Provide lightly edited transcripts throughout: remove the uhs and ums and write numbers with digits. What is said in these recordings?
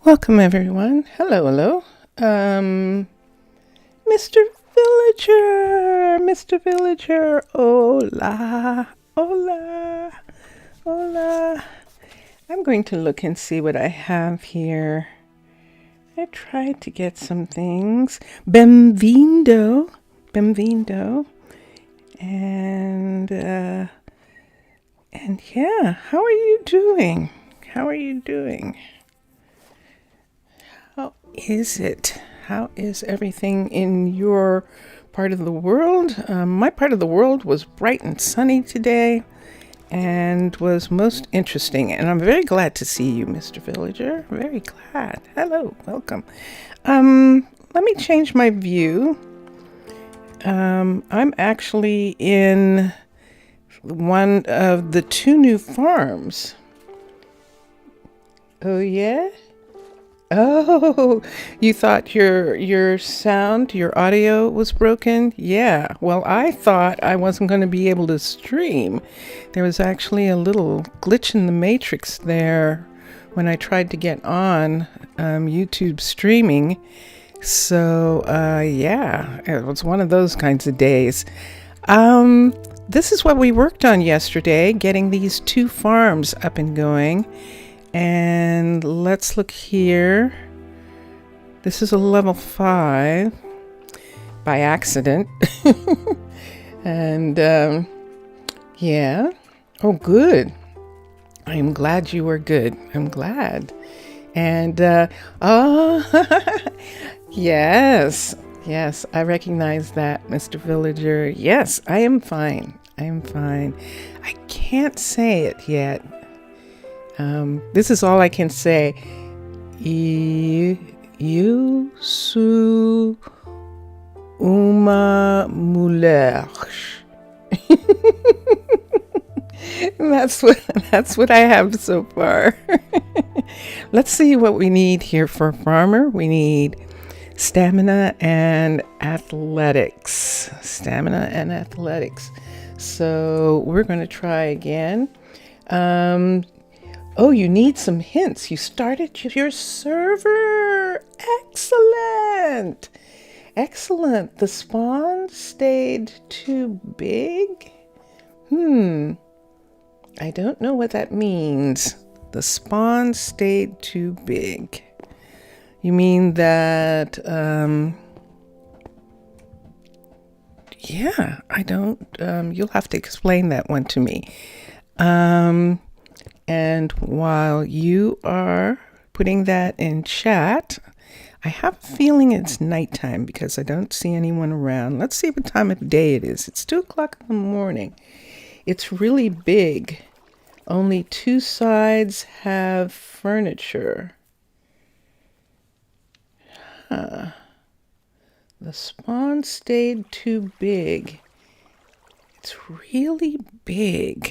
Welcome, everyone. Hello, hello. Mr. Villager, Mr. Villager. Hola, hola, hola. I'm going to look and see what I have here. I tried to get some things. Benvindo, benvindo. And yeah, how are you doing? How are you doing? How is it? How is everything in your part of the world? My part of the world was bright and sunny today and was most interesting. And I'm very glad to see you, Mr. Villager. Very glad. Hello, welcome. Let me change my view. I'm actually in one of the two new farms. Oh, yeah? Oh, you thought your sound, your audio was broken? Yeah. Well, I thought I wasn't going to be able to stream. There was actually a little glitch in the matrix there when I tried to get on YouTube streaming. So, yeah, it was one of those kinds of days. This is what we worked on yesterday, getting these two farms up and going. And let's look here. This is a level 5 by accident. And yeah. Oh, good. I am glad you are good. I'm glad. And oh, yes. Yes, I recognize that, Mr. Villager. Yes, I am fine. I am fine. I can't say it yet. This is all I can say. Eu sou uma mulher. That's what I have so far. Let's see what we need here for a farmer. We need stamina and athletics. Stamina and athletics. So we're going to try again. Oh, you need some hints. You started your server. Excellent. Excellent. The spawn stayed too big? I don't know what that means. The spawn stayed too big. You mean that, yeah, I don't, you'll have to explain that one to me. And while you are putting that in chat, I have a feeling it's nighttime because I don't see anyone around. Let's see what time of day it is. It's 2 o'clock in the morning. It's really big. Only 2 sides have furniture. The spawn stayed too big. It's really big.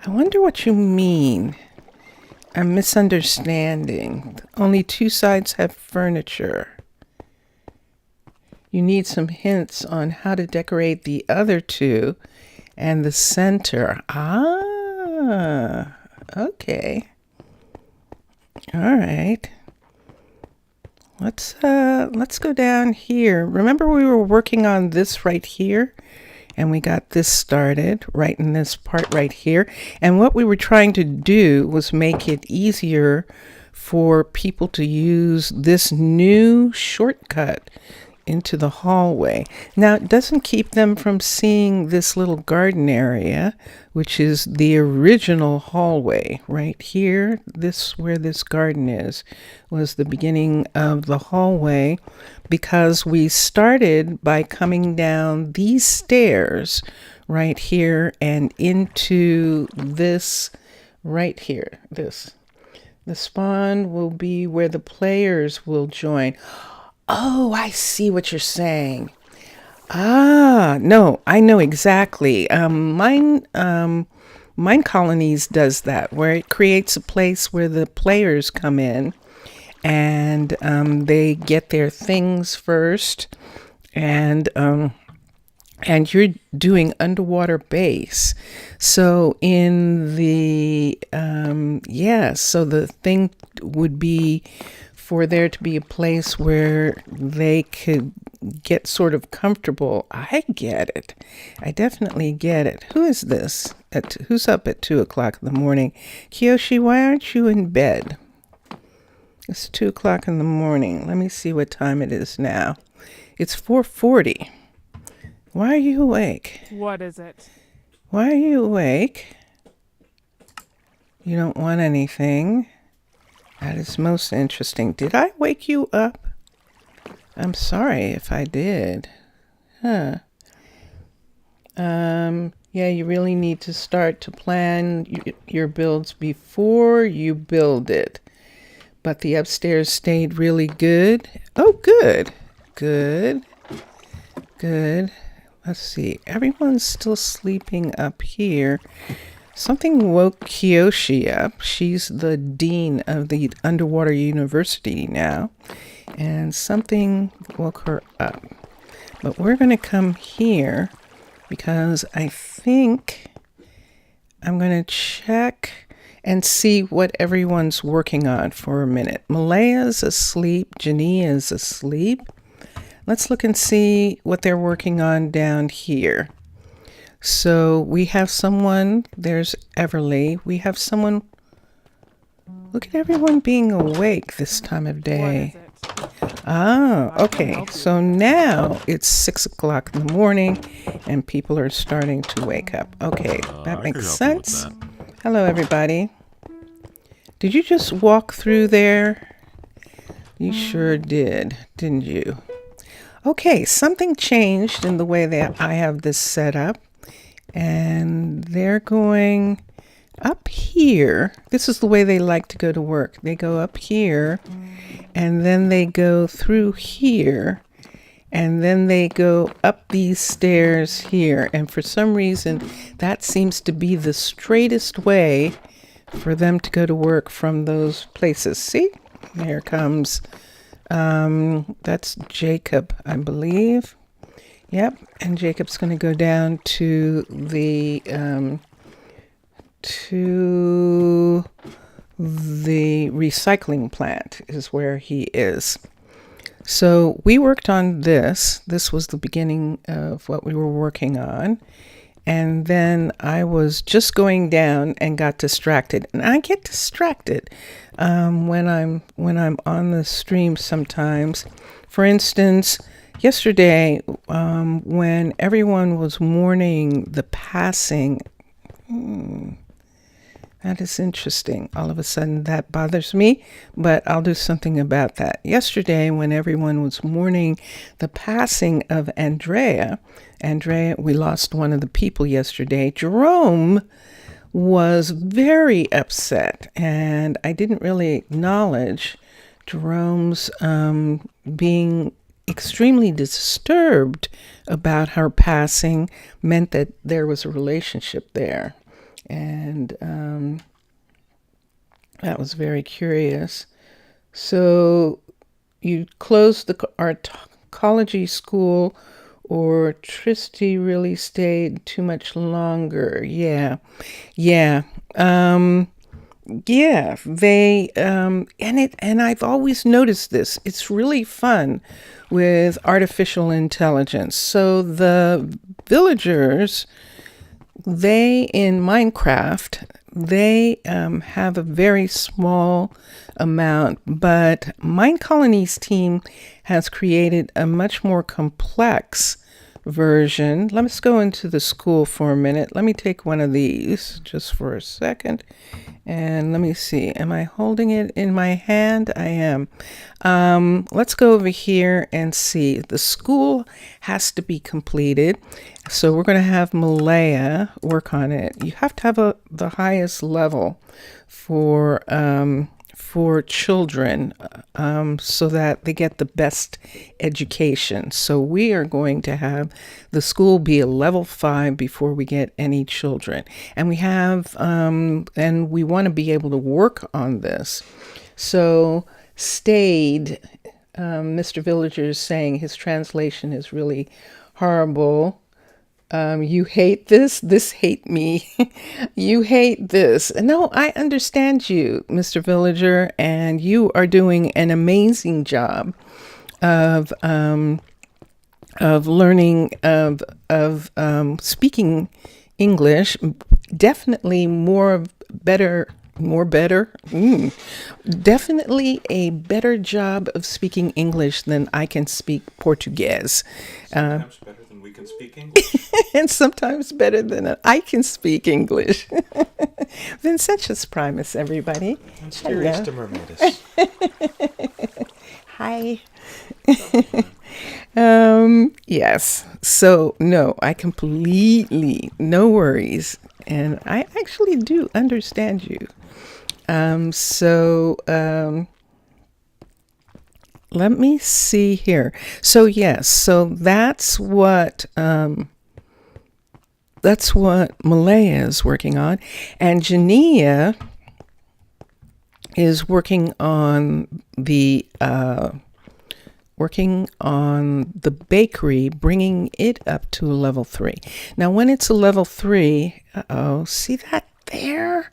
I wonder what you mean. I'm misunderstanding. Only 2 sides have furniture. You need some hints on how to decorate the other 2 and the center. Ah, okay. All right. Let's go down here. Remember we were working on this right here? And we got this started right in this part right here. And what we were trying to do was make it easier for people to use this new shortcut into the hallway. Now, it doesn't keep them from seeing this little garden area, which is the original hallway right here. This, where this garden is, was the beginning of the hallway because we started by coming down these stairs right here and into this right here. This. The spawn will be where the players will join. Oh, I see what you're saying. Ah, no, I know exactly. Minecolonies does that, where it creates a place where the players come in and they get their things first, and and you're doing underwater base. So in the so the thing would be for there to be a place where they could get sort of comfortable. I get it. I definitely get it. Who is this? Who's up at 2 o'clock in the morning? Kiyoshi, why aren't you in bed? It's 2 o'clock in the morning. Let me see what time it is now. It's 4:40. Why are you awake? What is it? Why are you awake? You don't want anything. That is most interesting. Did I wake you up? I'm sorry if I did. Huh. Yeah, you really need to start to plan your builds before you build it. But the upstairs stayed really good. Oh, good. Good. Good. Let's see. Everyone's still sleeping up here. Something woke Kiyoshi up. She's the dean of the underwater university now. And something woke her up. But we're going to come here because I think I'm going to check and see what everyone's working on for a minute. Malaya's asleep. Jania's asleep. Let's look and see what they're working on down here. So we have someone, there's Everly. We have someone, look at everyone being awake this time of day. Okay. So now it's 6 o'clock in the morning and people are starting to wake up. Okay, that makes sense. Hello, everybody. Did you just walk through there? You sure did, didn't you? Okay, something changed in the way that I have this set up. And they're going up here. This is the way they like to go to work. They go up here, and then they go through here, and then they go up these stairs here. And for some reason, that seems to be the straightest way for them to go to work from those places. See? There comes, that's Jacob, I believe. Yep, and Jacob's going to go down to the recycling plant is where he is. So we worked on this. This was the beginning of what we were working on. And then I was just going down and got distracted. And I get distracted when I'm on the stream sometimes. For instance, yesterday, when everyone was mourning the passing, that is interesting. All of a sudden, that bothers me, but I'll do something about that. Yesterday, when everyone was mourning the passing of Andrea, we lost one of the people yesterday. Jerome was very upset, and I didn't really acknowledge Jerome's being extremely disturbed about her passing meant that there was a relationship there. And that was very curious. So you closed the Arcology school, or Tristy really stayed too much longer. Yeah. They and I've always noticed this. It's really fun with artificial intelligence. So the villagers, they in Minecraft, they have a very small amount, but Minecolonies team has created a much more complex version. Let's go into the school for a minute. Let me take one of these just for a second. And let me see. Am I holding it in my hand? I am. Let's go over here and see. The school has to be completed. So we're going to have Malaya work on it. You have to have the highest level for children so that they get the best education. So we are going to have the school be a level 5 before we get any children. And we have, and we want to be able to work on this. So Stayed, Mr. Villager is saying his translation is really horrible. You hate this. This hate me. You hate this. No, I understand you, Mr. Villager, and you are doing an amazing job of learning of speaking English. Definitely definitely a better job of speaking English than I can speak Portuguese. Sometimes better than we can speak English. And sometimes better than I can speak English. Vincentus Primus, everybody. Mysterious Hello. to Mermaidus. Hi. Yes. So, no, I completely, no worries. And I actually do understand you. Let me see here. So, yes, so that's what Malaya is working on. And Jania is working on the bakery, bringing it up to a level 3. Now, when it's a level 3, see that there?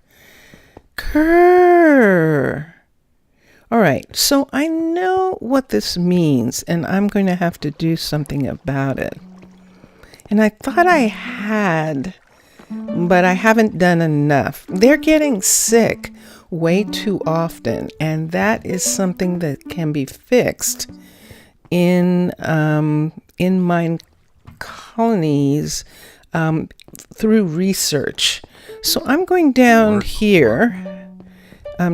Grrr. All right, so I know what this means, and I'm going to have to do something about it. And I thought I had, but I haven't done enough. They're getting sick way too often, and that is something that can be fixed in Minecolonies through research. So I'm going down here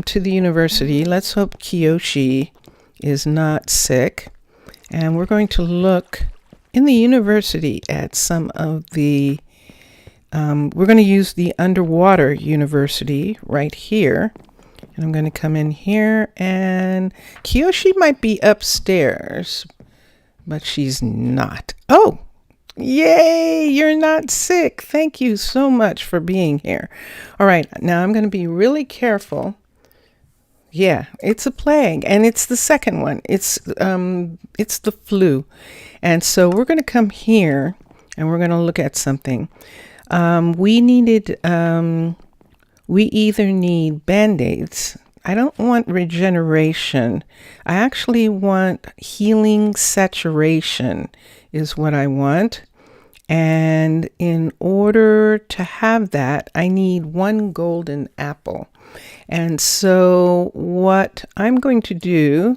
to the university. Let's hope Kiyoshi is not sick. And we're going to look in the university at some of the, we're going to use the underwater university right here. And I'm going to come in here, and Kiyoshi might be upstairs, but she's not. Oh, yay, you're not sick. Thank you so much for being here. All right, now I'm going to be really careful. Yeah, it's a plague, and it's the second one. It's the flu. And so we're going to come here, and we're going to look at something. We either need Band-Aids. I don't want regeneration. I actually want healing saturation is what I want. And in order to have that, I need 1 golden apple. And so what I'm going to do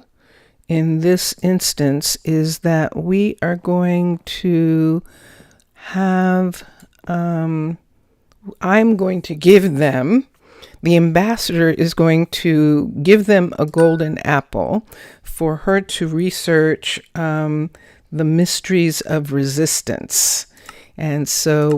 in this instance is that we are going to have, I'm going to give them, the ambassador is going to give them a golden apple for her to research the mysteries of resistance. And so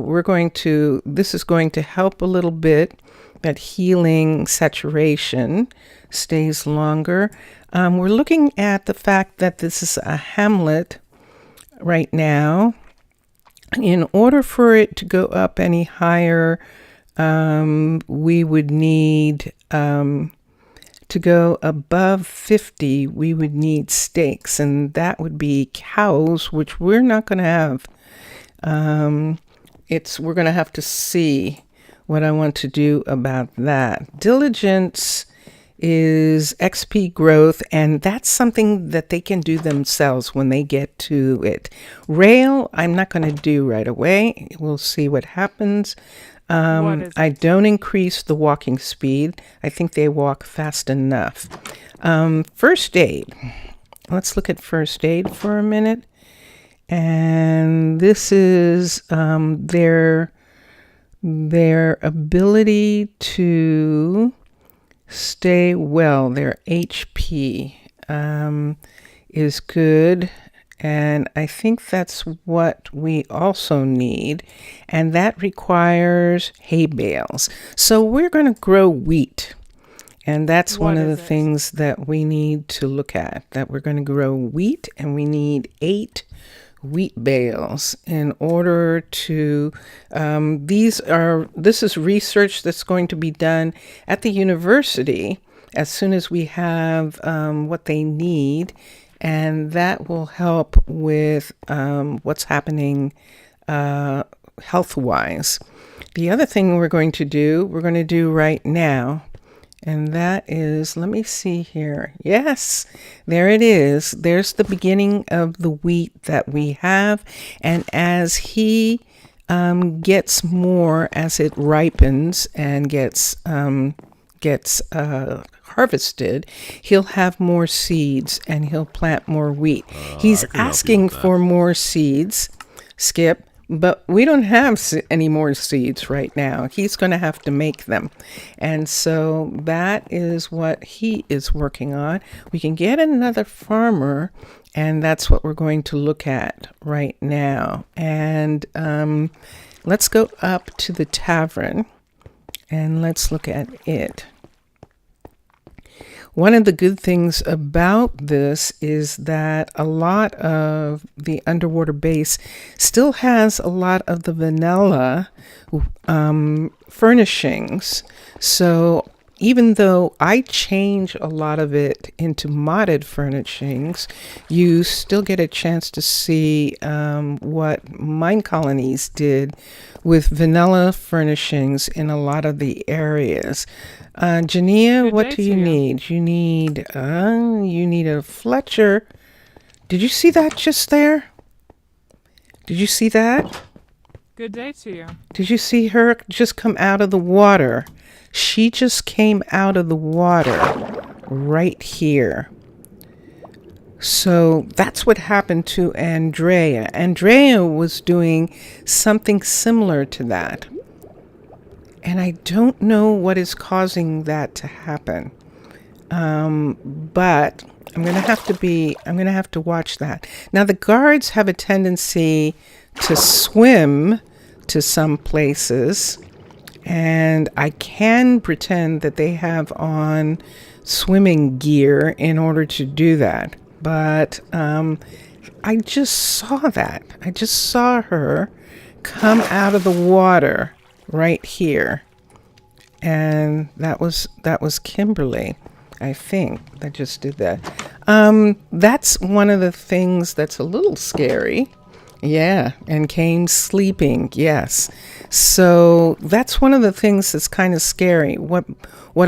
this is going to help a little bit, that healing saturation stays longer. We're looking at the fact that this is a hamlet right now. In order for it to go up any higher, we would need, to go above 50, we would need stakes, and that would be cows, which we're not going to have. We're going to have to see what I want to do about that. Diligence is XP growth, and that's something that they can do themselves when they get to it. Rail, I'm not going to do right away. We'll see what happens. I don't increase the walking speed. I think they walk fast enough. First aid. Let's look at first aid for a minute. And this is their ability to stay well. Their HP is good. And I think that's what we also need. And that requires hay bales. So we're going to grow wheat. And that's one of the things that we need to look at. That we're going to grow wheat, and we need 8 wheat bales in order to, this is research that's going to be done at the university as soon as we have what they need. And that will help with what's happening health-wise. The other thing we're going to do right now, and that is, let me see here. Yes, there it is. There's the beginning of the wheat that we have. And as he gets more, as it ripens and gets harvested, he'll have more seeds and he'll plant more wheat. He's asking for more seeds, Skip, but we don't have any more seeds right now. He's going to have to make them. And so that is what he is working on. We can get another farmer, and that's what we're going to look at right now. And let's go up to the tavern and let's look at it. One of the good things about this is that a lot of the underwater base still has a lot of the vanilla furnishings. So even though I change a lot of it into modded furnishings, you still get a chance to see what Minecolonies did with vanilla furnishings in a lot of the areas. Jania, what do you need? You need a Fletcher. Did you see that just there? Did you see that? Good day to you. Did you see her just come out of the water? She just came out of the water right here. So that's what happened to Andrea. Andrea was doing something similar to that. And I don't know what is causing that to happen. But I'm going to have to watch that. Now, the guards have a tendency to swim to some places, and I can pretend that they have on swimming gear in order to do that. But I just saw that. I just saw her come out of the water right here, and that was Kimberly, I think, that just did that. That's one of the things that's a little scary. Yeah, and Kane's sleeping. Yes, so that's one of the things that's kind of scary. What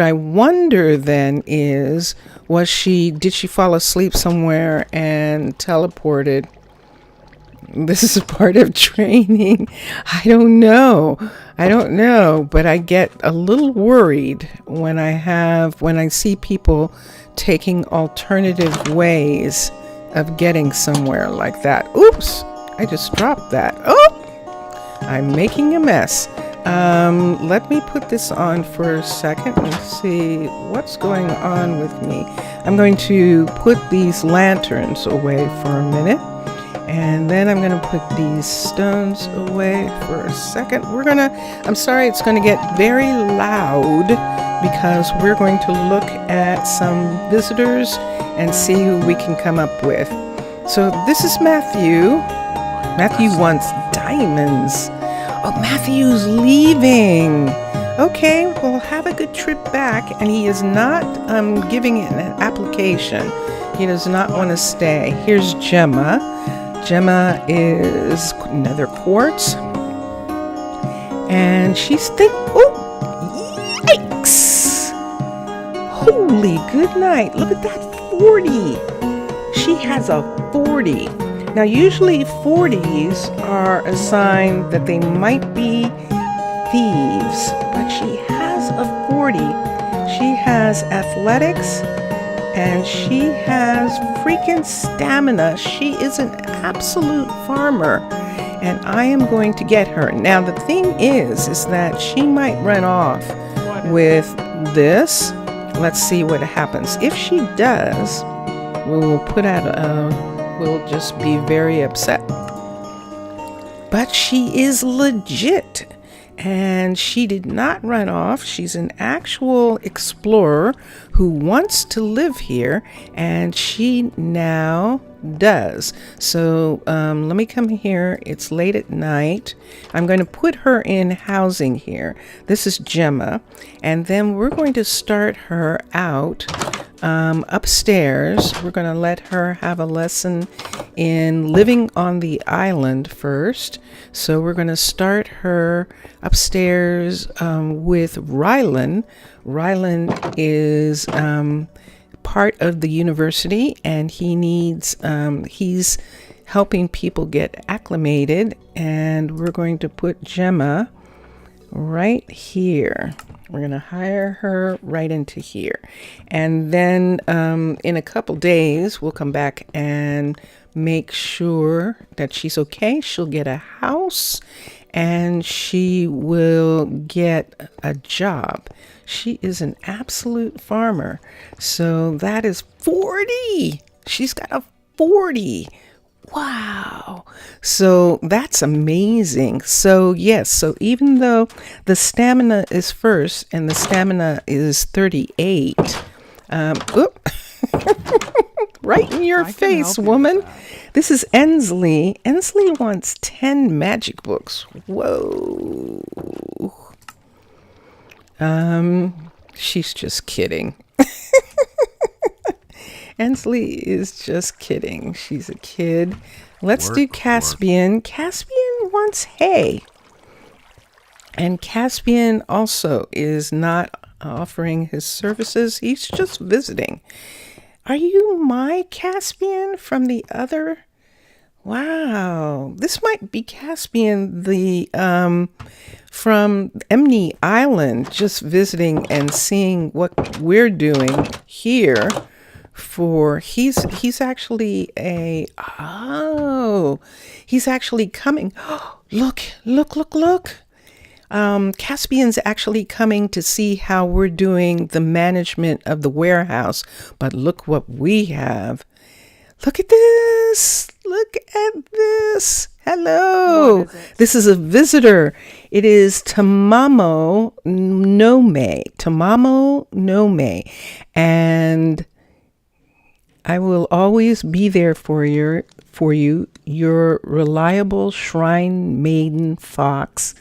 I wonder then is, did she fall asleep somewhere and teleported? This is a part of training. I don't know, but I get a little worried when I see people taking alternative ways of getting somewhere like that. Oops, I just dropped that. Oh, I'm making a mess. Let me put this on for a second and see what's going on with me. I'm going to put these lanterns away for a minute. And then I'm going to put these stones away for a second. I'm sorry, it's going to get very loud because we're going to look at some visitors and see who we can come up with. So this is Matthew. Matthew wants diamonds. Oh, Matthew's leaving. Okay, well, have a good trip back. And he is not giving it an application. He does not want to stay. Here's Gemma. Gemma is another quartz, and she's oh, yikes! Holy good night! Look at that 40. She has a 40. Now, usually 40s are a sign that they might be thieves, but she has a 40. She has athletics. And she has freaking stamina. She is an absolute farmer. And I am going to get her. Now, the thing is that she might run off with this. Let's see what happens. If she does, we'll just be very upset. But she is legit. And she did not run off. She's an actual explorer who wants to live here, and she now does. So let me come here. It's late at night. I'm going to put her in housing here. This is Gemma, and then we're going to start her out upstairs. We're going to let her have a lesson in living on the island first. So we're going to start her upstairs with Rylan. Rylan is part of the university, and he's helping people get acclimated, and we're going to put Gemma right here. We're going to hire her right into here. And then in a couple days, we'll come back and make sure that she's okay. She'll get a house and she will get a job. She is an absolute farmer. So that is 40. She's got a 40. Wow. So that's amazing. So yes, so even though the stamina is first and the stamina is 38, right in your face, woman. This is Ensley. Ensley wants 10 magic books. Whoa. She's just kidding. Ensley is just kidding. She's a kid. Let's do Caspian. Caspian wants hay. And Caspian also is not offering his services. He's just visiting. Are you my Caspian from the other? Wow. This might be Caspian, the from Emney Island, just visiting and seeing what we're doing here. He's actually he's actually coming. Look. Caspian's actually coming to see how we're doing the management of the warehouse. But look what we have. Look at this. Hello. This is a visitor. It is Tamamo Nome. And I will always be there for you, your reliable shrine maiden fox.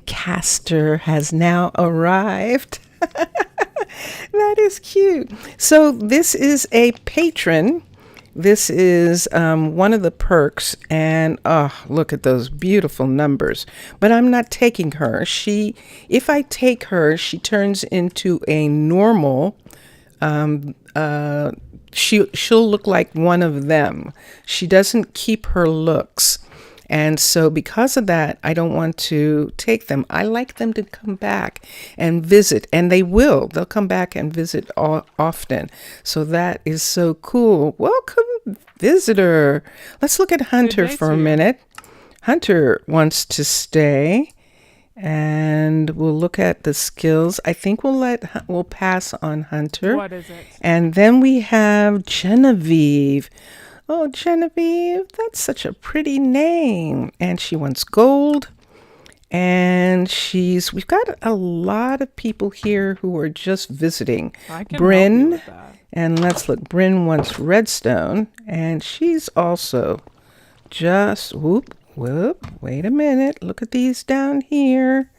Castor has now arrived. That is cute. So this is a patron. This is one of the perks, and look at those beautiful numbers. But I'm not taking her. If I take her, she turns into a normal. She'll look like one of them. She doesn't keep her looks. And so because of that, I don't want to take them. I like them to come back and visit, and they will. They'll come back and visit often. So that is so cool. Welcome, visitor. Let's look at Hunter for a minute. Hunter wants to stay, and we'll look at the skills. I think we'll pass on Hunter. What is it? And then we have Genevieve. Oh, Genevieve, that's such a pretty name. And she wants gold. And we've got a lot of people here who are just visiting. I can Bryn, help you with that. And let's look. Bryn wants redstone. And she's also just, wait a minute. Look at these down here.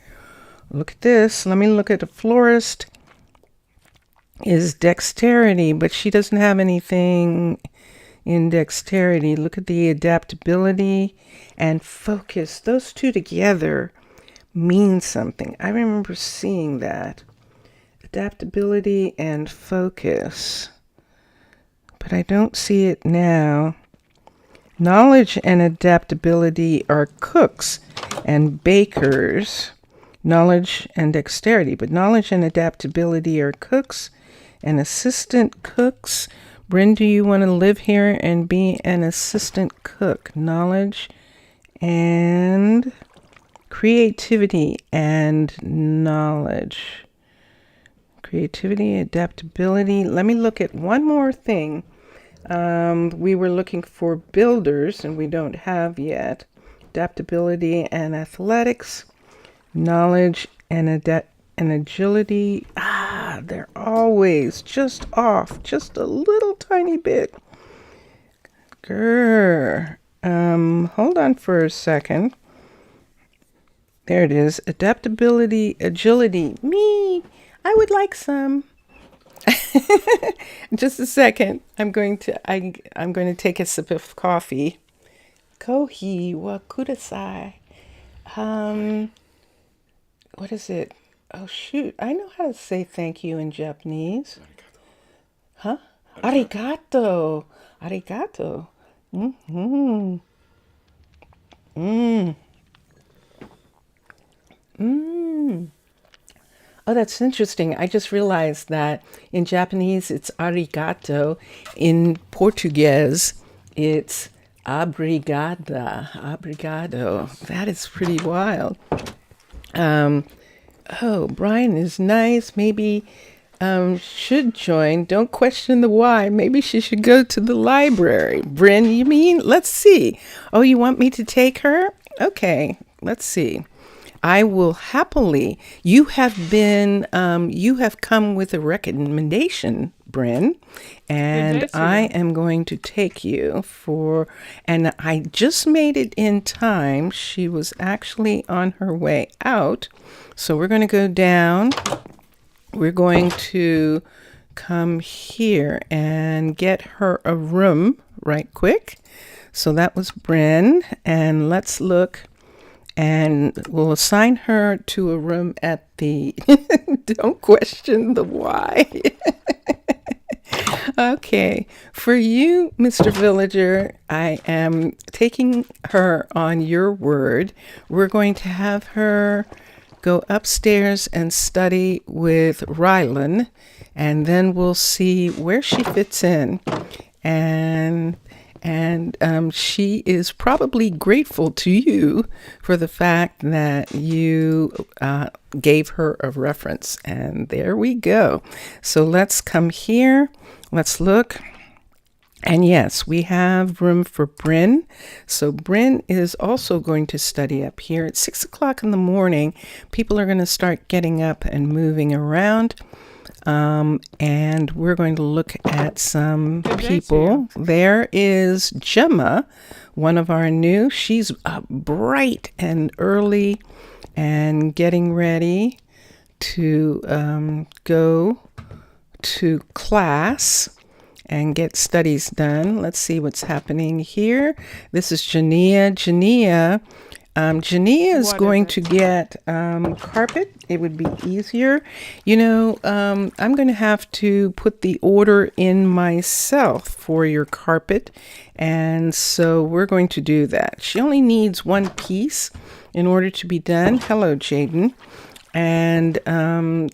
Look at this. Let me look at the florist. Is dexterity, but she doesn't have anything in dexterity. Look at the adaptability and focus. Those two together mean something. I remember seeing that. Adaptability and focus. But I don't see it now. Knowledge and adaptability are cooks and bakers. Knowledge and dexterity. But knowledge and adaptability are cooks and assistant cooks. Bryn, do you want to live here and be an assistant cook? Knowledge and creativity and knowledge. Creativity, adaptability. Let me look at one more thing. We were looking for builders, and we don't have yet. Adaptability and athletics. Knowledge and agility. They're always just off, just a little tiny bit. Hold on for a second. There it is. Adaptability, agility. Me, I would like some. Just a second. I'm going to take a sip of coffee. Kohi wa kudasai. What is it? Oh shoot! I know how to say thank you in Japanese. Huh? Arigato. Arigato. Mm-hmm. Mm. Mm. Oh, that's interesting. I just realized that in Japanese it's arigato. In Portuguese, it's obrigada. Obrigado. That is pretty wild. Oh, Brian is nice. Maybe should join. Don't question the why. Maybe she should go to the library. Bryn, you mean? Let's see. Oh, you want me to take her? Okay, let's see. I will happily. You have come with a recommendation, Bryn, and I am going to take you and I just made it in time. She was actually on her way out. So we're going to go down. We're going to come here and get her a room right quick. So that was Bryn, and let's look. And we'll assign her to a room at the, don't question the why. Okay, for you, Mr. Villager, I am taking her on your word. We're going to have her go upstairs and study with Rylan, and then we'll see where she fits in. And she is probably grateful to you for the fact that you gave her a reference. And there we go. So let's come here. Let's look. And yes, we have room for Bryn. So Bryn is also going to study up here at 6 o'clock in the morning. People are going to start getting up and moving around. And we're going to look at some people. There is Gemma, one of our new. She's bright and early and getting ready to go to class and get studies done. Let's see what's happening here. This is Jania. Jania is going to get carpet. It would be easier. I'm going to have to put the order in myself for your carpet. And so we're going to do that. She only needs one piece in order to be done. Hello, Jaden. And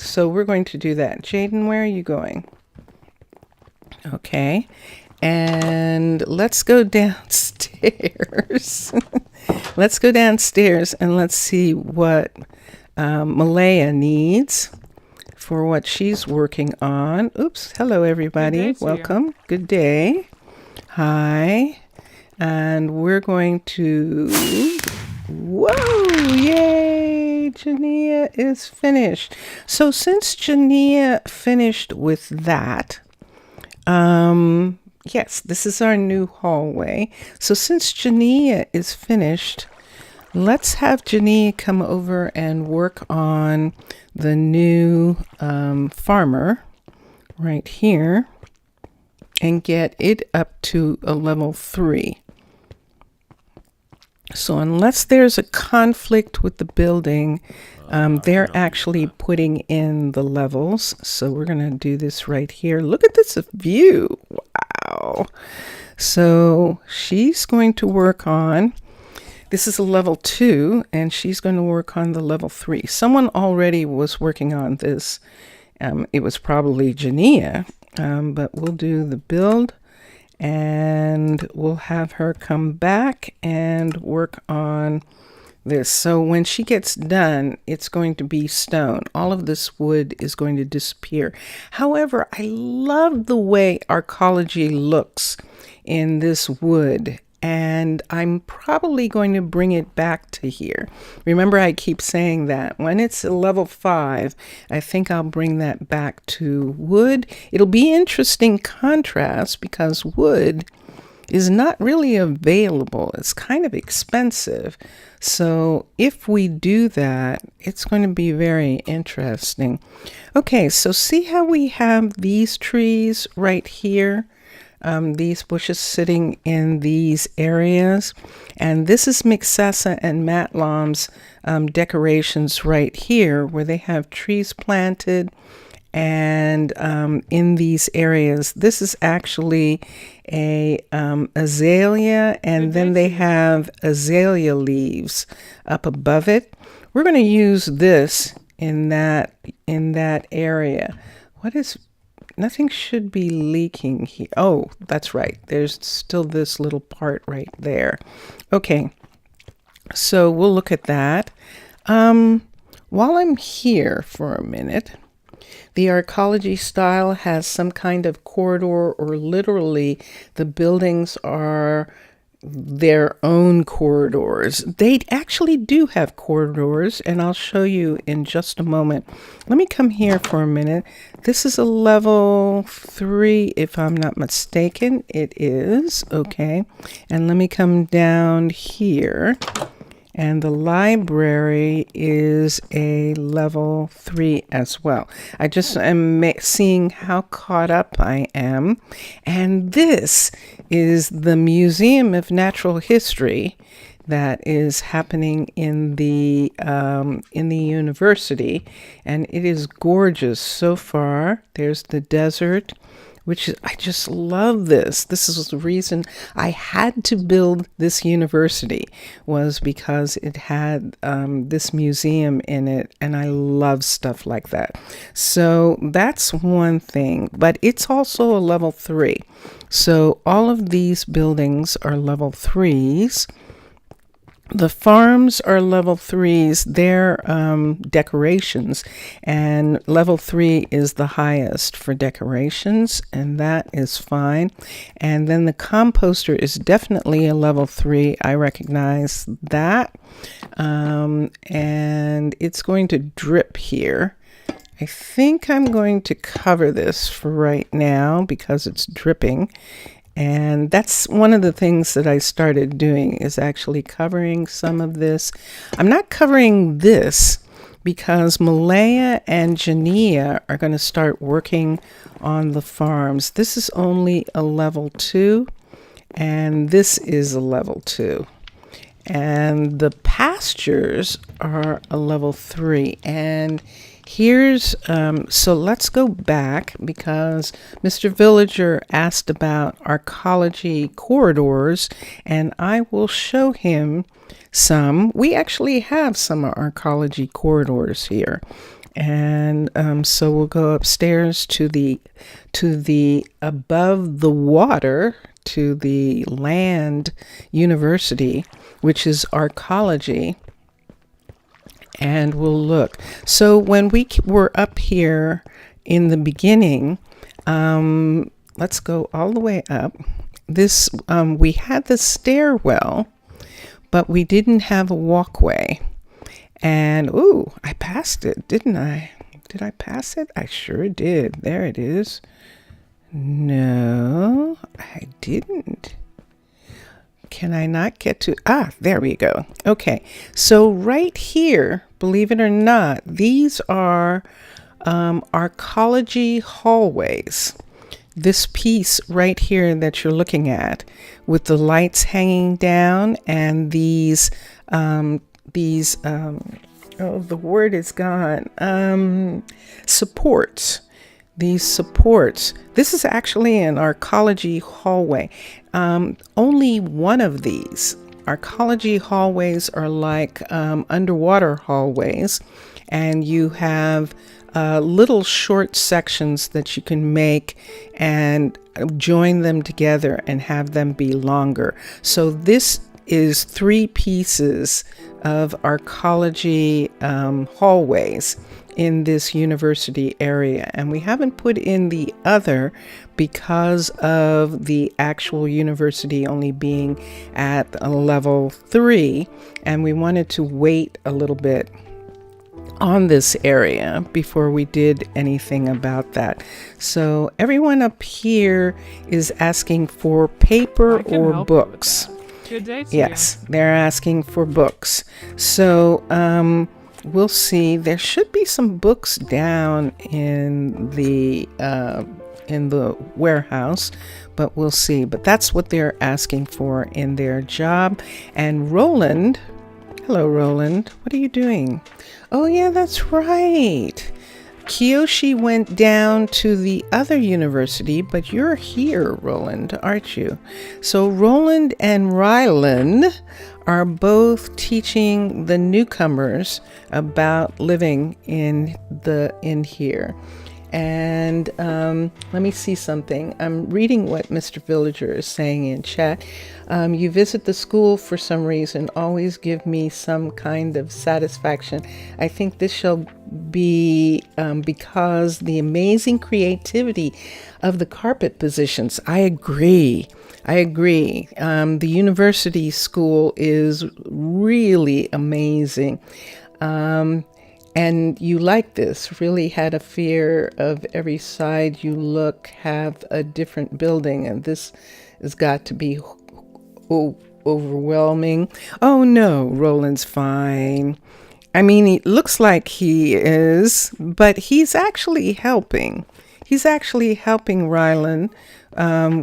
so we're going to do that. Jaden, where are you going? Okay. And let's go downstairs. Let's go downstairs and let's see what Malaya needs for what she's working on. Oops. Hello, everybody. Welcome. Good day. Hi. And we're going to... Whoa! Yay! Jania is finished. So since Jania finished with that... yes, this is our new hallway. So since Jania is finished, let's have Jania come over and work on the new farmer right here and get it up to a level 3. So unless there's a conflict with the building, they're actually putting in the levels. So we're going to do this right here. Look at this view. Wow. So she's going to work on, this is a level 2, and she's going to work on the level 3. Someone already was working on this. It was probably Jania, but we'll do the build. And we'll have her come back and work on this. So when she gets done, it's going to be stone. All of this wood is going to disappear. However, I love the way Arcology looks in this wood. And I'm probably going to bring it back to here. Remember, I keep saying that. When it's a level 5, I think I'll bring that back to wood. It'll be interesting contrast because wood is not really available. It's kind of expensive. So if we do that, it's going to be very interesting. Okay, so see how we have these trees right here? These bushes sitting in these areas. And this is Mixessa and Matlom's decorations right here, where they have trees planted and in these areas. This is actually a azalea, and then they have azalea leaves up above it. We're going to use this in that area. Nothing should be leaking here. Oh, that's right. There's still this little part right there. Okay, so we'll look at that. While I'm here for a minute, the Arcology style has some kind of corridor, or literally the buildings are their own corridors. They actually do have corridors, and I'll show you in just a moment. Let me come here for a minute. This is a level 3, if I'm not mistaken. It is. Okay. And let me come down here. And the library is a level 3 as well. I just am seeing how caught up I am. And this is the Museum of Natural History that is happening in the university. And it is gorgeous so far. There's the desert, I just love this. This is the reason I had to build this university, was because it had this museum in it, and I love stuff like that. So that's one thing, but it's also a level 3. So all of these buildings are level 3s. The farms are level 3s, they're decorations, and level 3 is the highest for decorations, and that is fine. And then the composter is definitely a level 3. I recognize that. And it's going to drip here. I think I'm going to cover this for right now because it's dripping. And that's one of the things that I started doing, is actually covering some of this. I'm not covering this because Malaya and Jania are going to start working on the farms. This is only a level 2, and this is a level 2. And the pastures are a level 3. And here's, so let's go back, because Mr. Villager asked about Arcology corridors, and I will show him some. We actually have some Arcology corridors here. And so we'll go upstairs to the above the water, to the land university, which is Arcology. And we'll look. So when we were up here in the beginning, let's go all the way up. This we had the stairwell, but we didn't have a walkway. And ooh, I passed it, didn't I? Did I pass it? I sure did. There it is. No, I didn't. Can I not get to, there we go. Okay, so right here, believe it or not, these are Arcology hallways. This piece right here that you're looking at, with the lights hanging down, and these oh, the word is gone, supports. These supports. This is actually an Arcology hallway. Only one of these. Arcology hallways are like underwater hallways, and you have little short sections that you can make and join them together and have them be longer. So this is 3 pieces of Arcology hallways in this university area, and we haven't put in the other because of the actual university only being at a level 3, and we wanted to wait a little bit on this area before we did anything about that. So everyone up here is asking for paper I can or help books. you with that. Good day to Yes, they're asking for books. So we'll see. There should be some books down in the warehouse, but we'll see. But that's what they're asking for in their job. And Roland, hello, Roland. What are you doing? Oh, yeah, that's right. Kiyoshi went down to the other university, but you're here, Roland, aren't you? So Roland and Rylan are both teaching the newcomers about living in here. And let me see something. I'm reading what Mr. Villager is saying in chat. You visit the school for some reason. Always give me some kind of satisfaction. I think this shall be because the amazing creativity of the carpet positions. I agree. The university school is really amazing. And you like this, really had a fear of every side you look, have a different building, and this has got to be overwhelming. Oh no, Roland's fine. I mean, it looks like he is, but he's actually helping. He's actually helping Rylan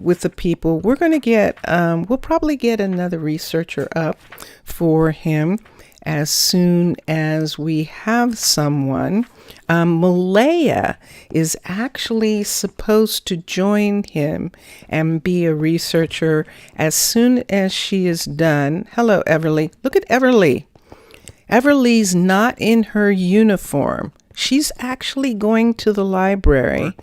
with the people. We're going to get, we'll probably get another researcher up for him as soon as we have someone. Malaya is actually supposed to join him and be a researcher as soon as she is done. Hello, Everly. Look at Everly. Everly's not in her uniform. She's actually going to the library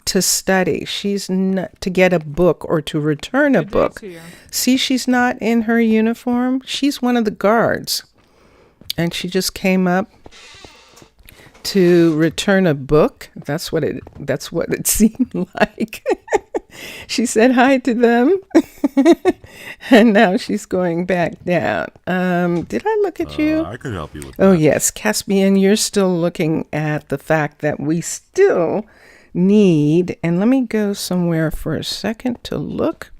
to study. She's not to get a book or to return a book. See, she's not in her uniform. She's one of the guards. And she just came up to return a book. That's what it seemed like. She said hi to them. And now she's going back down. Did I look at you? I could help you with that. Oh, yes. Caspian, you're still looking at the fact that we still need, and let me go somewhere for a second to look.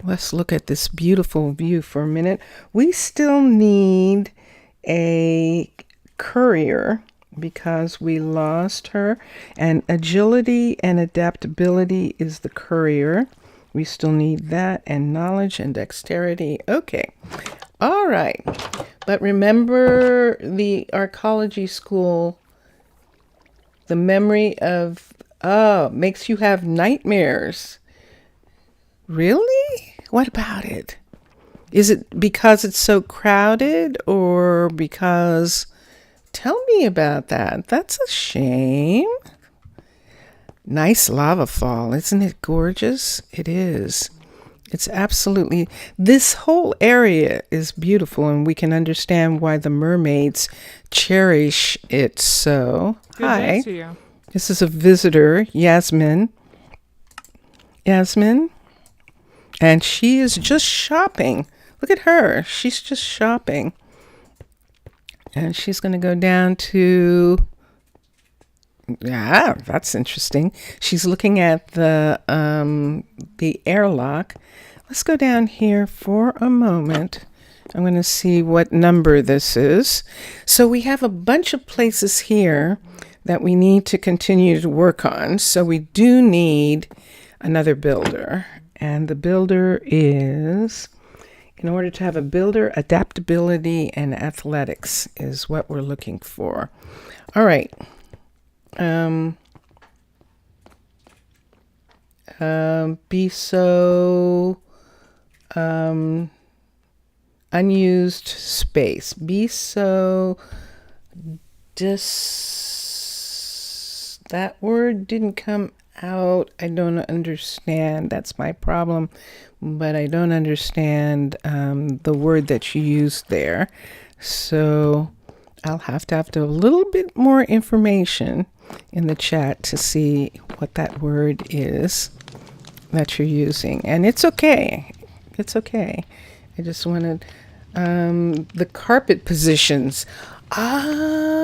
Let's look at this beautiful view for a minute. We still need a courier because we lost her, and agility and adaptability is the courier. We still need that, and knowledge and dexterity. Okay. All right. But remember the Arcology school, the memory of, makes you have nightmares. Really? What about it? Is it because it's so crowded or because... Tell me about that. That's a shame. Nice lava fall. Isn't it gorgeous? It is. It's absolutely... This whole area is beautiful, and we can understand why the mermaids cherish it so. Good day to you. This is a visitor, Yasmin. Yasmin. And she is just shopping. Look at her. She's just shopping. And she's going to go down to... Yeah, that's interesting. She's looking at the airlock. Let's go down here for a moment. I'm going to see what number this is. So we have a bunch of places here that we need to continue to work on. So we do need another builder. And the builder is... In order to have a builder, adaptability and athletics is what we're looking for. All right. Be so unused space. Be so that word didn't come out. I don't understand. That's my problem. But I don't understand the word that you used there. So I'll have to have a little bit more information in the chat to see what that word is that you're using. And it's okay. It's okay. I just wanted the carpet positions. Ah,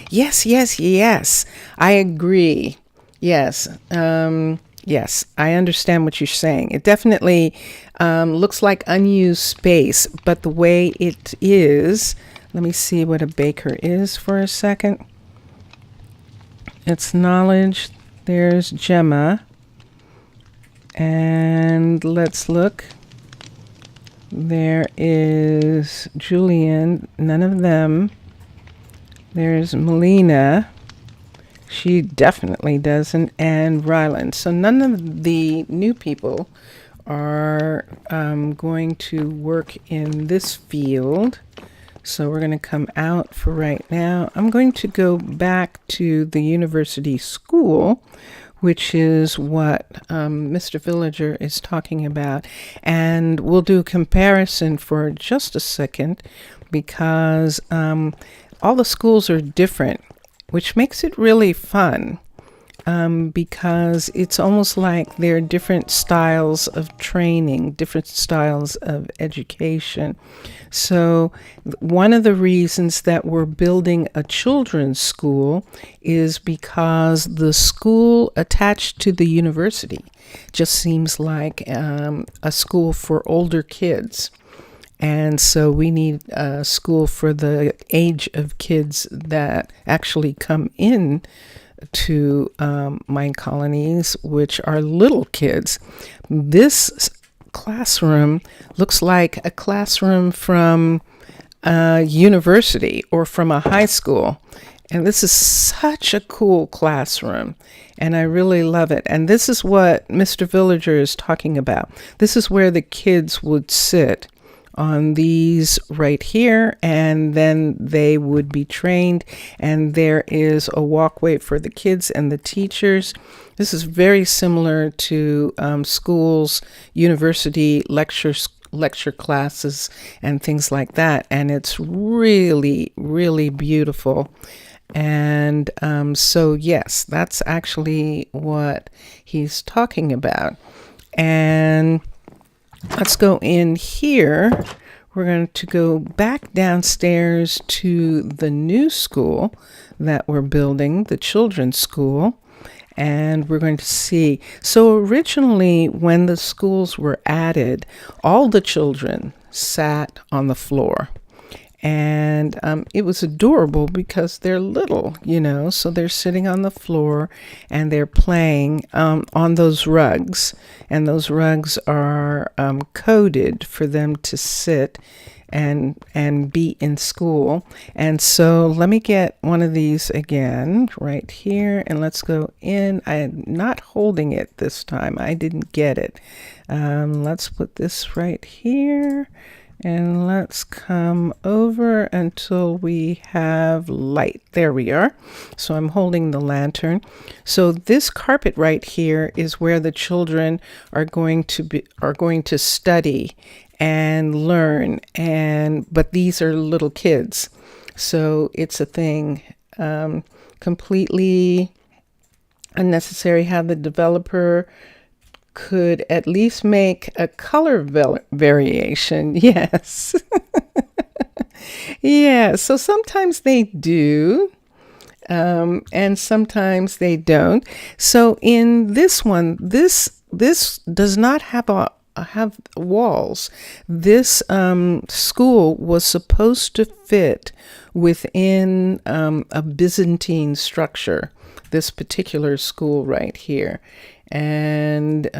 yes, yes, yes. I agree. Yes. Yes, I understand what you're saying. It definitely looks like unused space, but the way it is, let me see what a baker is for a second. It's knowledge. There's Gemma. And let's look. There is Julian. None of them. There's Melina. She definitely doesn't. And Ryland. So none of the new people are going to work in this field. So we're going to come out for right now. I'm going to go back to the university school, which is what Mr. Villager is talking about. And we'll do a comparison for just a second because all the schools are different, which makes it really fun. Because it's almost like there are different styles of training, different styles of education. So one of the reasons that we're building a children's school is because the school attached to the university just seems like a school for older kids. And so we need a school for the age of kids that actually come in to Minecolonies, which are little kids. This classroom looks like a classroom from a university or from a high school. And this is such a cool classroom. And I really love it. And this is what Mr. Villager is talking about. This is where the kids would sit on these right here, and then they would be trained, and there is a walkway for the kids and the teachers. This is very similar to schools, university lecture classes and things like that, and it's really, really beautiful. And so yes, that's actually what he's talking about. And let's go in here. We're going to go back downstairs to the new school that we're building, the children's school. And we're going to see. So originally, when the schools were added, all the children sat on the floor. And it was adorable because they're little, so they're sitting on the floor and they're playing on those rugs. And those rugs are coded for them to sit and be in school. And so let me get one of these again right here, and let's go in. I'm not holding it this time. I didn't get it. Let's put this right here. And let's come over until we have light. There we are. So I'm holding the lantern. So this carpet right here is where the children are going to study and learn. But these are little kids. So it's a thing completely unnecessary how the developer could at least make a color variation. Yes. Yeah. So sometimes they do, and sometimes they don't. So in this one, this does not have walls. This school was supposed to fit within a Byzantine structure. This particular school right here. And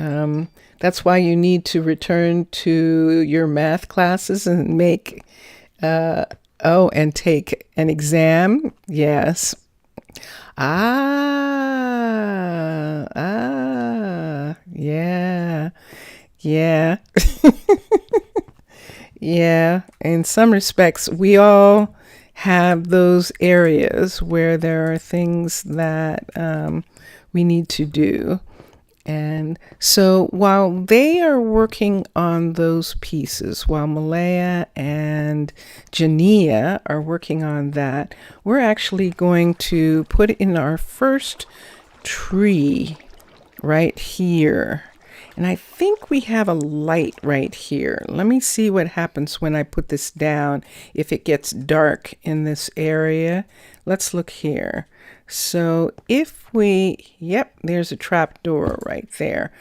that's why you need to return to your math classes and make and take an exam. Yes. Yeah. Yeah. In some respects, we all have those areas where there are things that we need to do. And so while they are working on those pieces, while Malaya and Jania are working on that, we're actually going to put in our first tree right here. And I think we have a light right here. Let me see what happens when I put this down, if it gets dark in this area. Let's look here. So if we, yep, there's a trap door right there.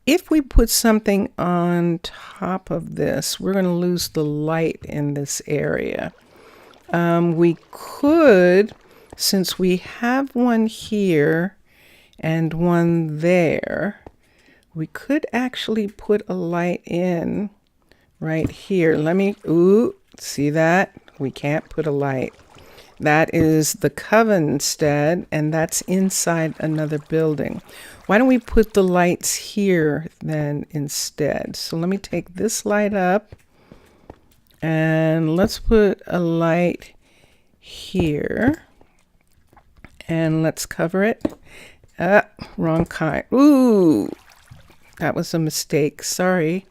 If we put something on top of this, we're going to lose the light in this area. We could, since we have one here and one there, we could actually put a light in right here. Let me, ooh, see that? We can't put a light. That is the coven instead, and that's inside another building. Why don't we put the lights here then instead? So let me take this light up, and let's put a light here, and let's cover it. Wrong kind. Ooh, that was a mistake. Sorry.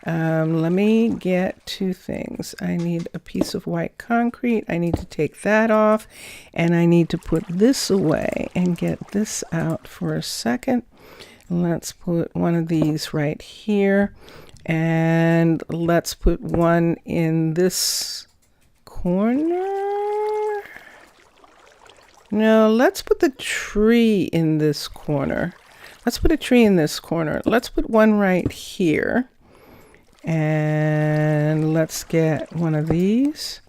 Let me get two things. I need a piece of white concrete. I need to take that off, and I need to put this away and get this out for a second. Let's put one of these right here, and let's put one in this corner. No, let's put the tree in this corner. Let's put a tree in this corner. Let's put one right here. And let's get one of these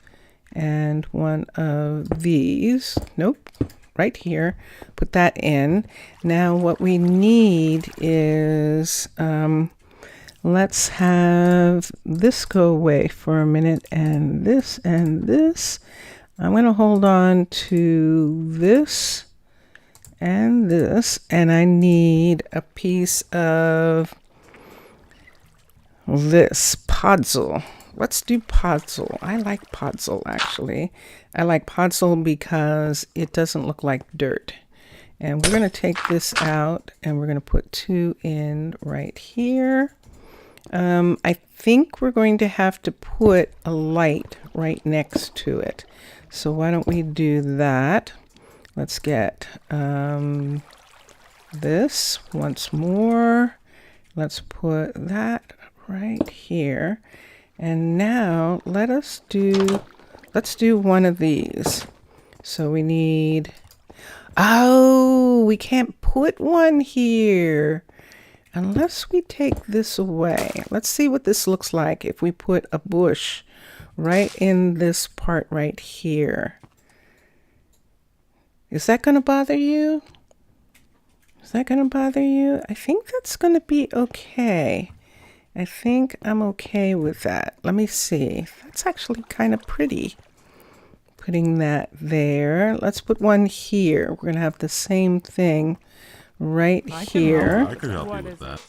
and one of these. Nope, right here. Put that in. Now what we need is, let's have this go away for a minute, and this and this. I'm going to hold on to this and this, and I need a piece of this podzol. Let's do podzol. I like podzol, actually. I like podzol because it doesn't look like dirt. And we're going to take this out, and we're going to put two in right here. I think we're going to have to put a light right next to it. So why don't we do that? Let's get this once more. Let's put that right here. And now let's do one of these. So we need, oh, we can't put one here unless we take this away. Let's see what this looks like if we put a bush right in this part right here. Is that going to bother you? Is that going to bother you? I think that's going to be okay. I think I'm okay with that. Let me see. That's actually kind of pretty. Putting that there. Let's put one here. We're going to have the same thing right here. I could help you with that.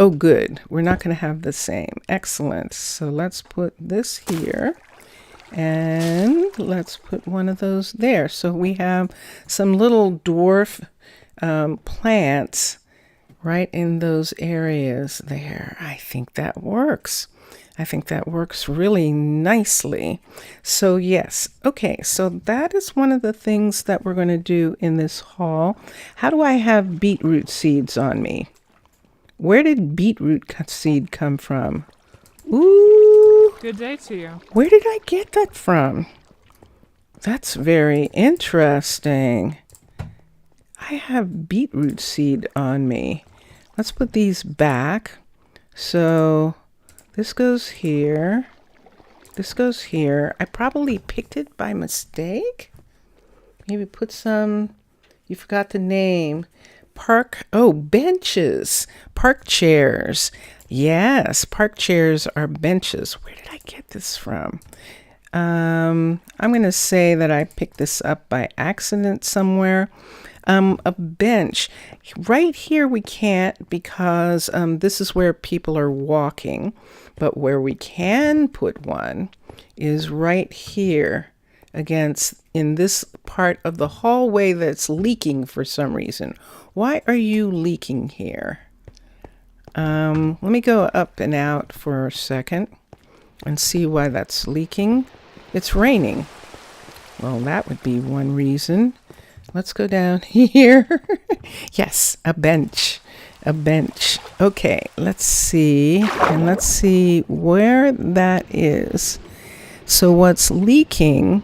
Oh, good. We're not going to have the same. Excellent. So let's put this here. And let's put one of those there. So we have some little dwarf plants right in those areas there. I think that works. I think that works really nicely. So yes, okay, so that is one of the things that we're going to do in this haul. How do I have beetroot seeds on me? Where did beetroot seed come from? Ooh. Good day to you. Where did I get that from? That's very interesting. I have beetroot seed on me. Let's put these back. So this goes here. This goes here. I probably picked it by mistake. Maybe put some, you forgot the name. Benches. Park chairs. Yes, park chairs are benches. Where did I get this from? I'm going to say that I picked this up by accident somewhere. A bench. Right here we can't because this is where people are walking. But where we can put one is right here against in this part of the hallway that's leaking for some reason. Why are you leaking here? Let me go up and out for a second and see why that's leaking. It's raining. Well, that would be one reason. Let's go down here. Yes, a bench. A bench. Okay, let's see. And let's see where that is. So what's leaking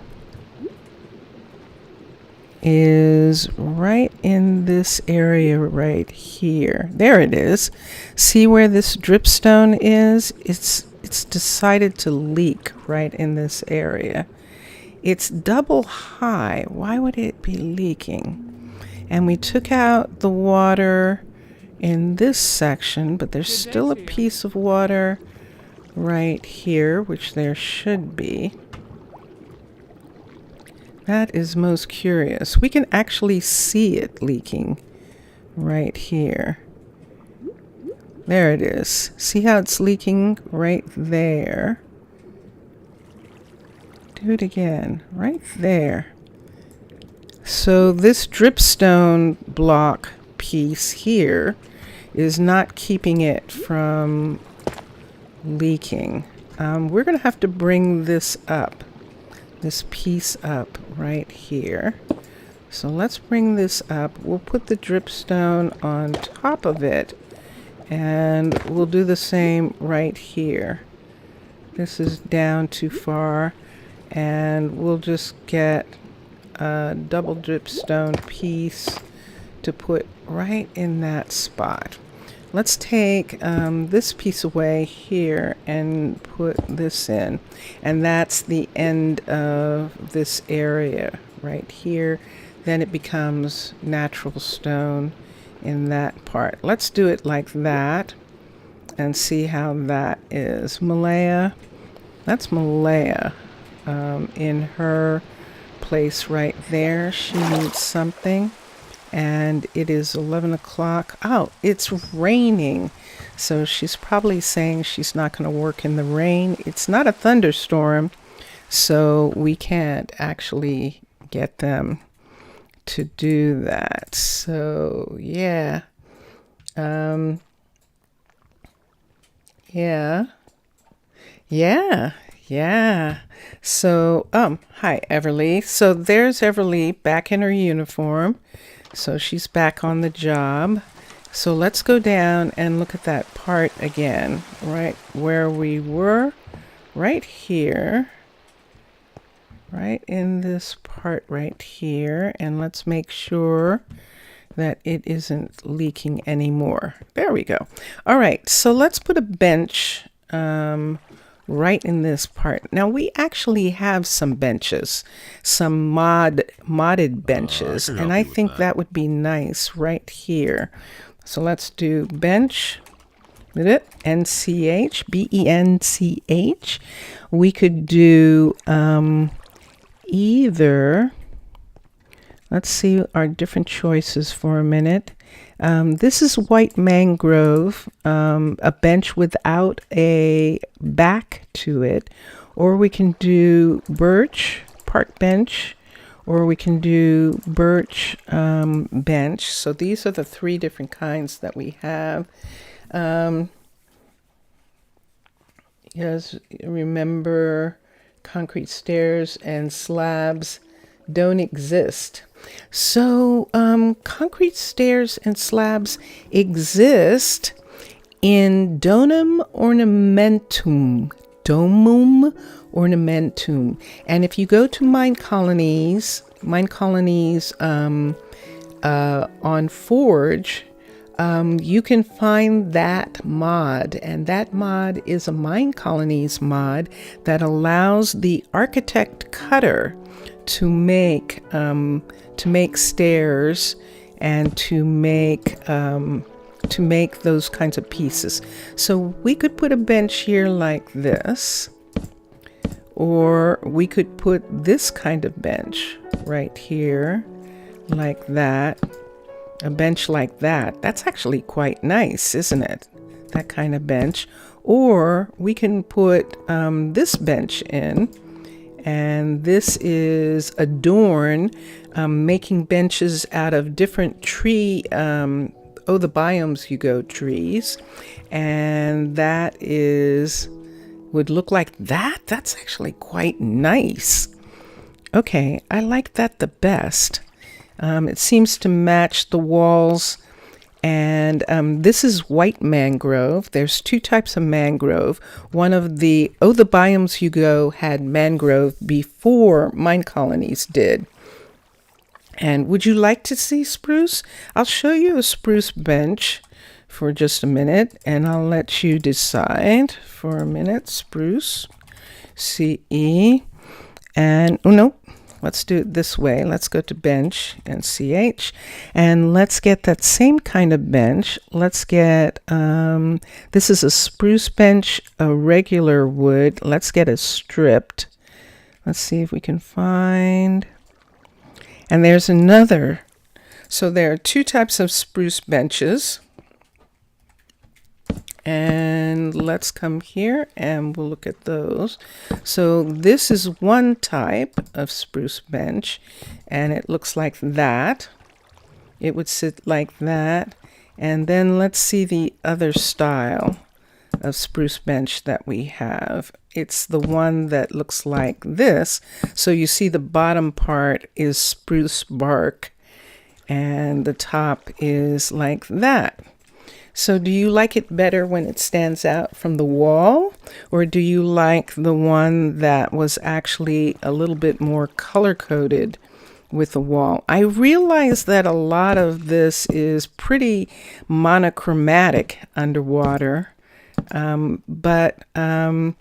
is right in this area right here. There it is. See where this dripstone is? It's decided to leak right in this area. It's double high. Why would it be leaking? And we took out the water in this section, but there's still a piece of water right here, which there should be. That is most curious. We can actually see it leaking right here. There it is. See how it's leaking right there? Do it again, right there. So this dripstone block piece here is not keeping it from leaking. We're going to have to bring this up, this piece up right here. So let's bring this up. We'll put the dripstone on top of it, and we'll do the same right here. This is down too far, and we'll just get a double dripstone piece to put right in that spot. Let's take this piece away here and put this in. And that's the end of this area right here. Then it becomes natural stone in that part. Let's do it like that and see how that is. Malaya, that's Malaya in her place right there. She needs something. And it is 11 o'clock. Oh, it's raining. So she's probably saying she's not going to work in the rain. It's not a thunderstorm, so we can't actually get them to do that. So, yeah. Yeah. So, hi, Everly. So there's Everly back in her uniform. So she's back on the job. So let's go down and look at that part again, right where we were, right here, right in this part right here. And let's make sure that it isn't leaking anymore. There we go. All right, so let's put a bench right in this part. Now we actually have some benches, some modded benches, and I think that would be nice right here. So let's do bench, NCH, BENCH. We could do either, let's see our different choices for a minute. This is white mangrove, a bench without a back to it, or we can do birch, park bench, or we can do birch bench. So these are the three different kinds that we have. Yes, remember, concrete stairs and slabs don't exist. So concrete stairs and slabs exist in Domum ornamentum. And if you go to Minecolonies on Forge, you can find that mod, and that mod is a Minecolonies mod that allows the architect cutter to make stairs and to make those kinds of pieces. So we could put a bench here like this, or we could put this kind of bench right here like that. A bench like that. That's actually quite nice, isn't it? That kind of bench. Or we can put this bench in, and this is Adorn, making benches out of different tree, the biomes you go trees, and that would look like that. That's actually quite nice. Okay, I like that the best. It seems to match the walls And this is white mangrove. There's two types of mangrove. One of the biomes you go had mangrove before Minecolonies did. And would you like to see spruce? I'll show you a spruce bench for just a minute, and I'll let you decide for a minute. Spruce, CE, and oh no, let's do it this way. Let's go to bench and CH, and let's get that same kind of bench. Let's get, this is a spruce bench, a regular wood. Let's get a stripped. Let's see if we can find, and there's another. So there are two types of spruce benches. And let's come here and we'll look at those. So this is one type of spruce bench, and it looks like that. It would sit like that. And then let's see the other style of spruce bench that we have. It's the one that looks like this. So you see the bottom part is spruce bark and the top is like that. So do you like it better when it stands out from the wall, or do you like the one that was actually a little bit more color-coded with the wall? I realize that a lot of this is pretty monochromatic underwater, but I'm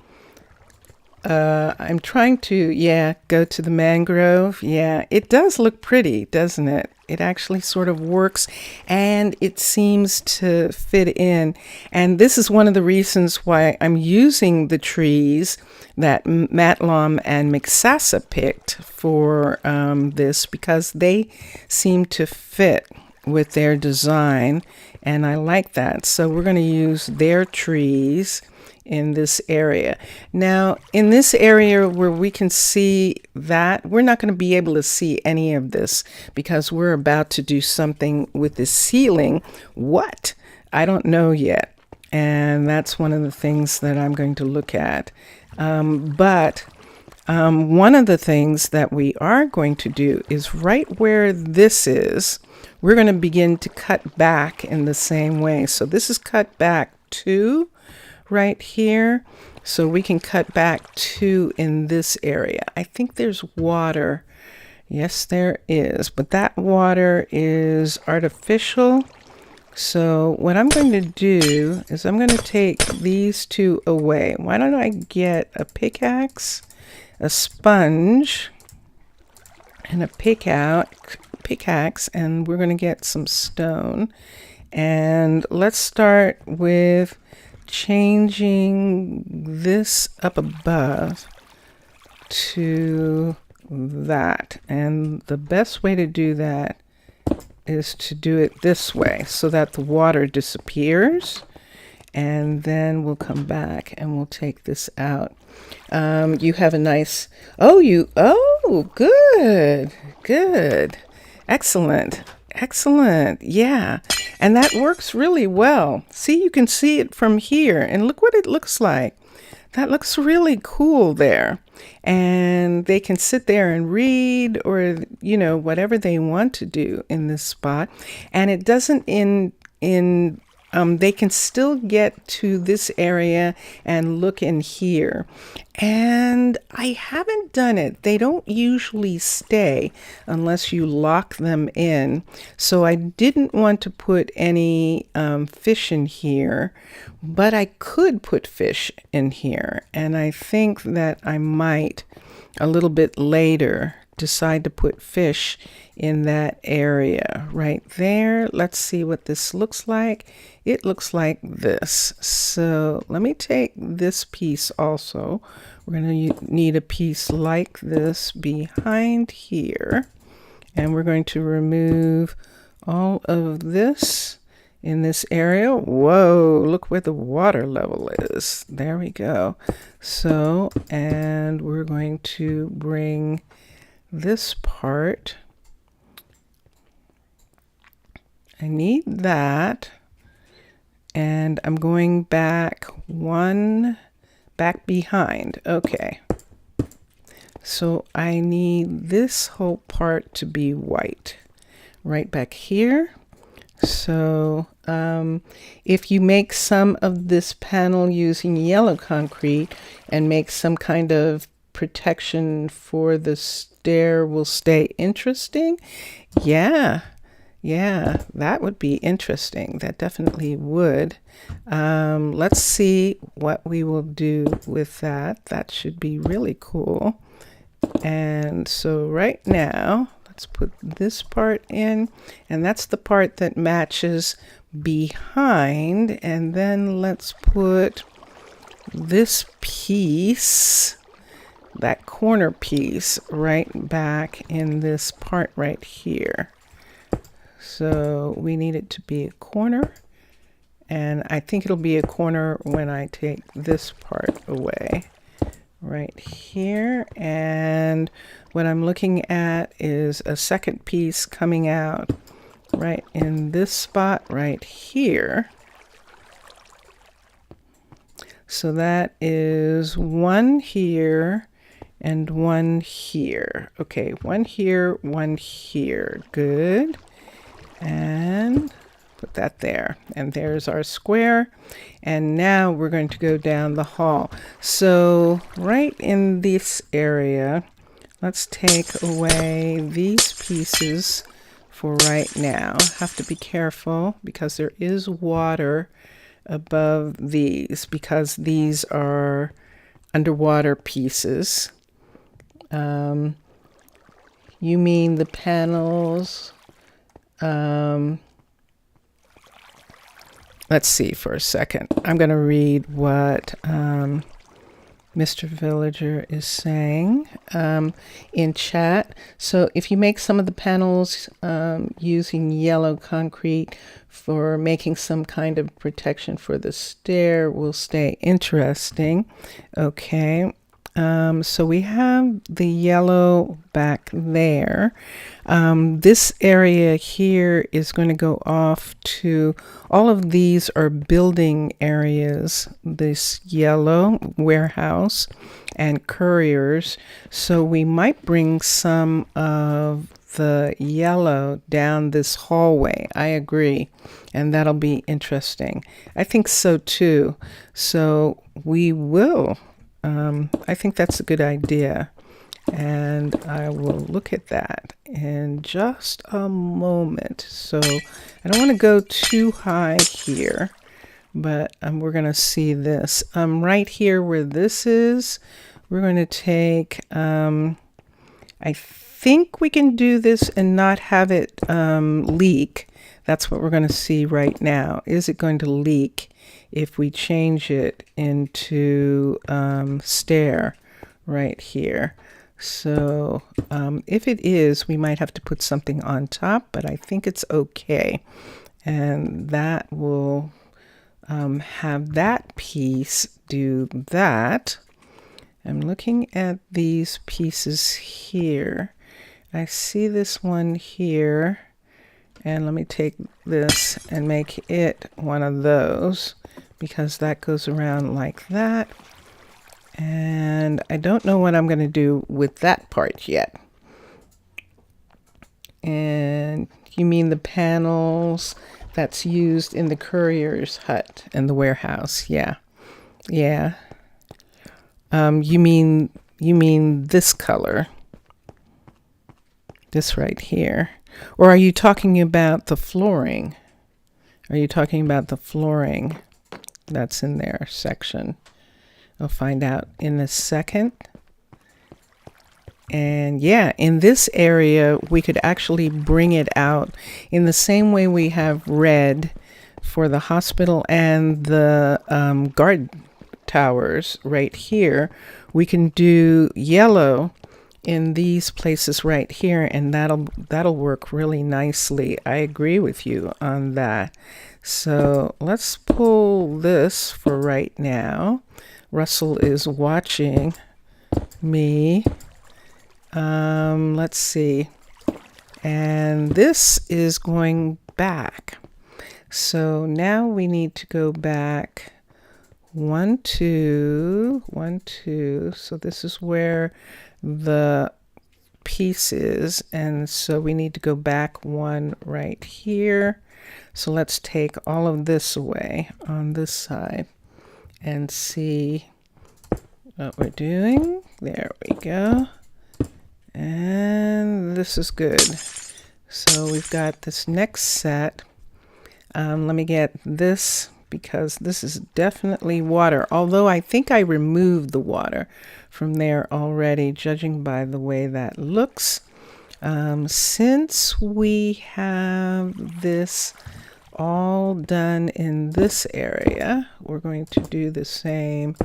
trying to, go to the mangrove. Yeah, it does look pretty, doesn't it? It actually sort of works, and it seems to fit in. And this is one of the reasons why I'm using the trees that Matlom and Mixasa picked for this, because they seem to fit with their design, and I like that. So we're going to use their trees in this area. Now, in this area where we can see that, we're not going to be able to see any of this because we're about to do something with the ceiling. What? I don't know yet. And that's one of the things that I'm going to look at. But one of the things that we are going to do is right where this is, we're going to begin to cut back in the same way. So this is cut back too, right here, so we can cut back to in this area. I think there's water. Yes, there is, but that water is artificial. So what I'm going to do is I'm going to take these two away. Why don't I get a pickaxe, a sponge, and a pickaxe, and we're going to get some stone. And let's start with changing this up above to that. And the best way to do that is to do it this way so that the water disappears. And then we'll come back and we'll take this out. You have a nice, good. Excellent. Yeah. And that works really well. See, you can see it from here, and look what it looks like. That looks really cool there. And they can sit there and read or, whatever they want to do in this spot. And it doesn't they can still get to this area and look in here. And I haven't done it. They don't usually stay unless you lock them in. So I didn't want to put any fish in here, but I could put fish in here. And I think that I might, a little bit later, decide to put fish in that area right there. Let's see what this looks like. It looks like this. So let me take this piece also. We're going to need a piece like this behind here. And we're going to remove all of this in this area. Whoa, look where the water level is. There we go. So, and we're going to bring this part. I need that. And I'm going back back behind. Okay. So I need this whole part to be white. Right back here. So if you make some of this panel using yellow concrete and make some kind of protection for the stair will stay interesting. Yeah, that would be interesting. That definitely would. Let's see what we will do with that. That should be really cool. And so right now, let's put this part in, and that's the part that matches behind. And then let's put this piece, that corner piece, right back in this part right here. So we need it to be a corner, and I think it'll be a corner when I take this part away. Right here, and what I'm looking at is a second piece coming out right in this spot right here. So that is one here and one here. Okay, one here, one here. Good. And put that there, and there's our square. And now we're going to go down the hall. So right in this area, let's take away these pieces for right now. Have to be careful because there is water above these, because these are underwater pieces. You mean the panels? Let's see for a second. I'm going to read what Mr. Villager is saying in chat. So if you make some of the panels using yellow concrete for making some kind of protection for the stair will stay interesting. Okay. So we have the yellow back there. This area here is going to go off to, all of these are building areas, this yellow warehouse and couriers. So we might bring some of the yellow down this hallway. I agree. And that'll be interesting. I think so too. So we will. I think that's a good idea, and I will look at that in just a moment. So I don't want to go too high here, but we're going to see this. Right here where this is, we're going to take, I think we can do this and not have it leak. That's what we're going to see right now. Is it going to leak if we change it into stair right here? So if it is, we might have to put something on top, but I think it's okay. And that will have that piece do that. I'm looking at these pieces here. I see this one here. And let me take this and make it one of those, because that goes around like that. And I don't know what I'm going to do with that part yet. And you mean the panels that's used in the courier's hut and the warehouse? Yeah. You mean this color, this right here. Or are you talking about the flooring? Are you talking about the flooring that's in their section? I'll find out in a second. And yeah, in this area, we could actually bring it out in the same way we have red for the hospital and the guard towers right here. We can do yellow in these places right here, and that'll work really nicely. I agree with you on that. So let's pull this for right now. Russell is watching me. Let's see. And this is going back. So now we need to go back 1, 2, 1, 2. So this is where the pieces, and so we need to go back one right here. So let's take all of this away on this side and see what we're doing. There we go. And this is good. So we've got this next set. Let me get this, because this is definitely water, although I think I removed the water from there already, judging by the way that looks. Since we have this all done in this area, we're going to do the same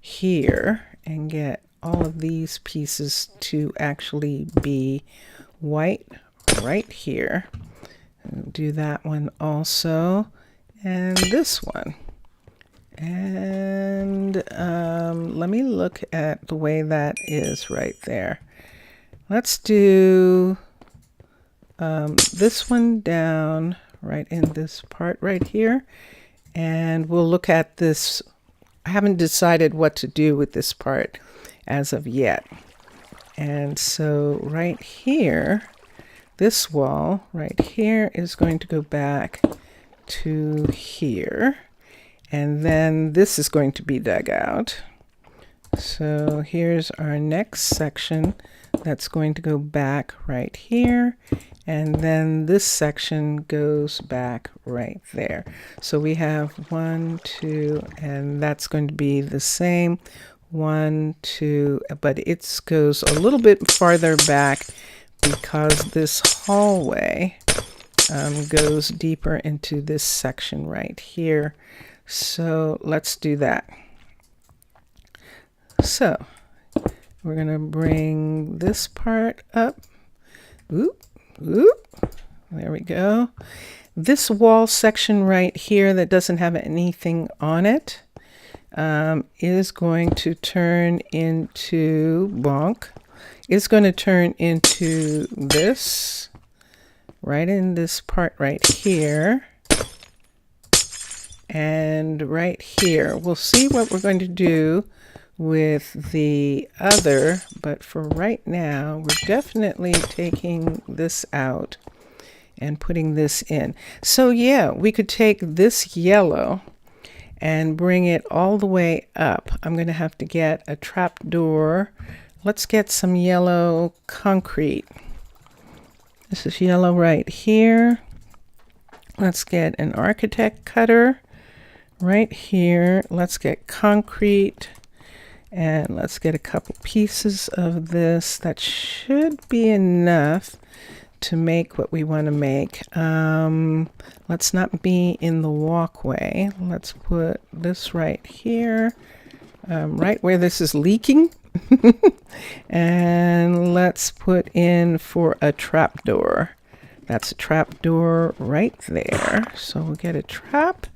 here and get all of these pieces to actually be white right here. Do that one also, and this one. And let me look at the way that is right there. Let's do this one down right in this part right here, and we'll look at this. I haven't decided what to do with this part as of yet. And so right here, this wall right here is going to go back to here, and then this is going to be dug out. So here's our next section that's going to go back right here, and then this section goes back right there. So we have 1, 2, and that's going to be the same 1, 2, but it goes a little bit farther back because this hallway goes deeper into this section right here. So let's do that. So we're going to bring this part up. Oop, oop. There we go. This wall section right here that doesn't have anything on it is going to turn into bonk. It's going to turn into this right in this part right here. And right here, we'll see what we're going to do with the other, but for right now, we're definitely taking this out and putting this in. So yeah, we could take this yellow and bring it all the way up. I'm going to have to get a trap door. Let's get some yellow concrete. This is yellow right here. Let's get an architect cutter right here. Let's get concrete, and let's get a couple pieces of this. That should be enough to make what we want to make. Let's not be in the walkway. Let's put this right here, right where this is leaking. And let's put in for a trap door. That's a trap door right there. So we'll get a trap,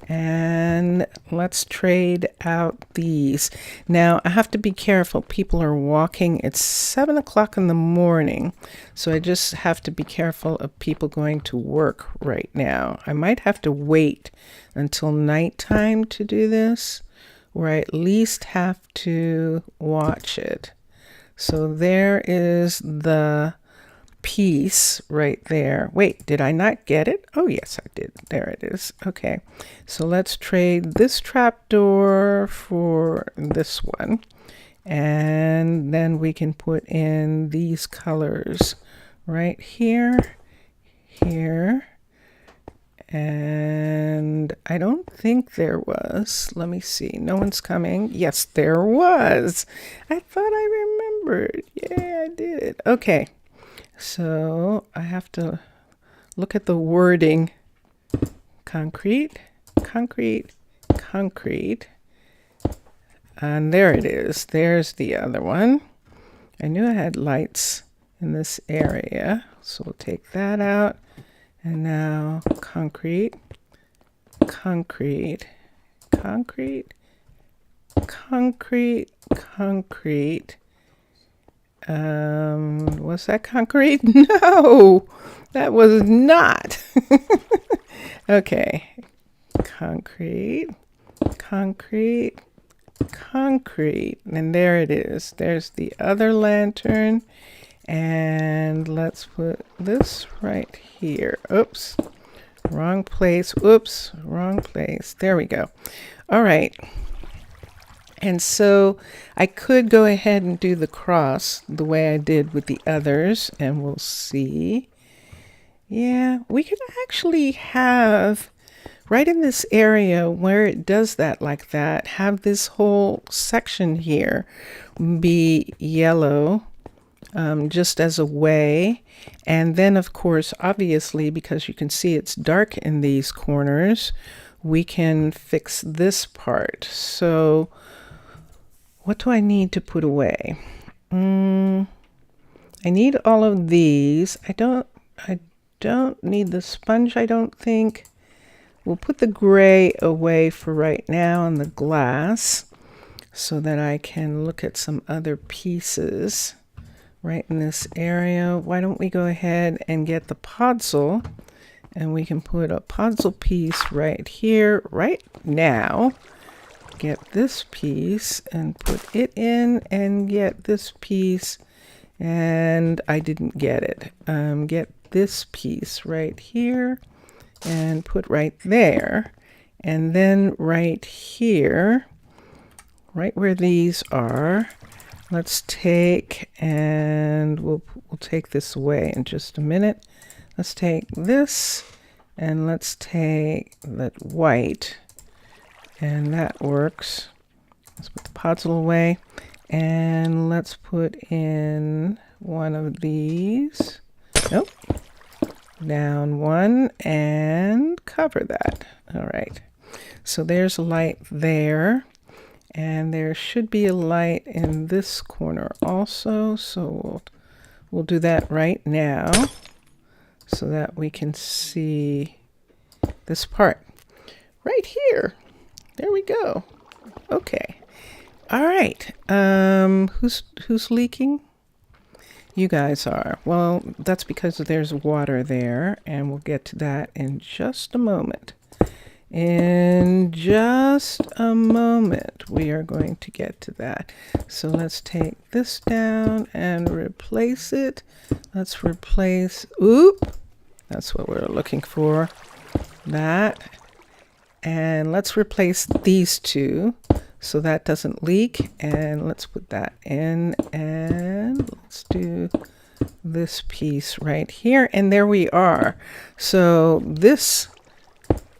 and let's trade out these. Now I have to be careful. People are walking. It's 7 o'clock in the morning, so I just have to be careful of people going to work right now. I might have to wait until nighttime to do this, or I at least have to watch it. So there is the piece right there. Wait, did I not get it? Oh yes, I did. There it is. Okay, so let's trade this trapdoor for this one, and then we can put in these colors right here, here, and I don't think there was. Let me see. No one's coming. Yes, there was. I thought I remembered. Yeah, I did. Okay. So I have to look at the wording. Concrete, concrete, concrete. And there it is. There's the other one. I knew I had lights in this area. So we'll take that out. And now concrete, concrete, concrete, concrete, concrete. Was that concrete? No, that was not. Okay, concrete, concrete, concrete, and there it is. There's the other lantern, And let's put this right here. Oops, wrong place. Oops, wrong place. There we go. All right. And so I could go ahead and do the cross the way I did with the others, and we'll see. Yeah, we could actually have right in this area where it does that like that, have this whole section here be yellow, just as a way. And then, of course, obviously, because you can see it's dark in these corners, we can fix this part. So what do I need to put away? I need all of these. I don't need the sponge, I don't think. We'll put the gray away for right now and the glass so that I can look at some other pieces right in this area. Why don't we go ahead and get the podzol, and we can put a podzol piece right here, right now. Get this piece and put it in, and get this piece, and I didn't get it. Get this piece right here and put right there, and then right here, right where these are, let's take, and we'll take this away in just a minute. Let's take this, and let's take that white, and that works. Let's put the podzol away, and let's put in one of these. Nope. Down one and cover that. All right. So there's a light there, and there should be a light in this corner also. So we'll do that right now so that we can see this part right here. There we go. Okay. All right. Who's leaking? You guys are. Well, that's because there's water there, and we'll get to that in just a moment. In just a moment, we are going to get to that. So let's take this down and replace it. Let's replace, that's what we're looking for. That. And let's replace these two so that doesn't leak. And let's put that in, and let's do this piece right here. And there we are. So this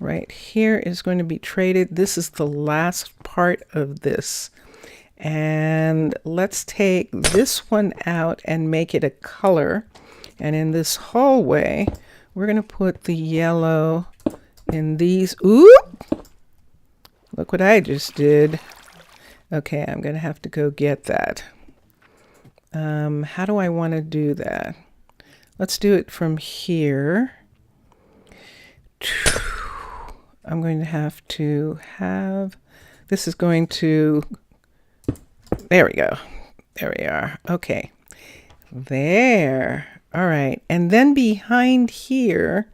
right here is going to be traded. This is the last part of this. And let's take this one out and make it a color. And in this hallway, we're going to put the yellow in these. Oop! Look what I just did. Okay, I'm going to have to go get that. How do I want to do that? Let's do it from here. I'm going to have, this is going to, there we go. There we are. Okay. There. All right. And then behind here,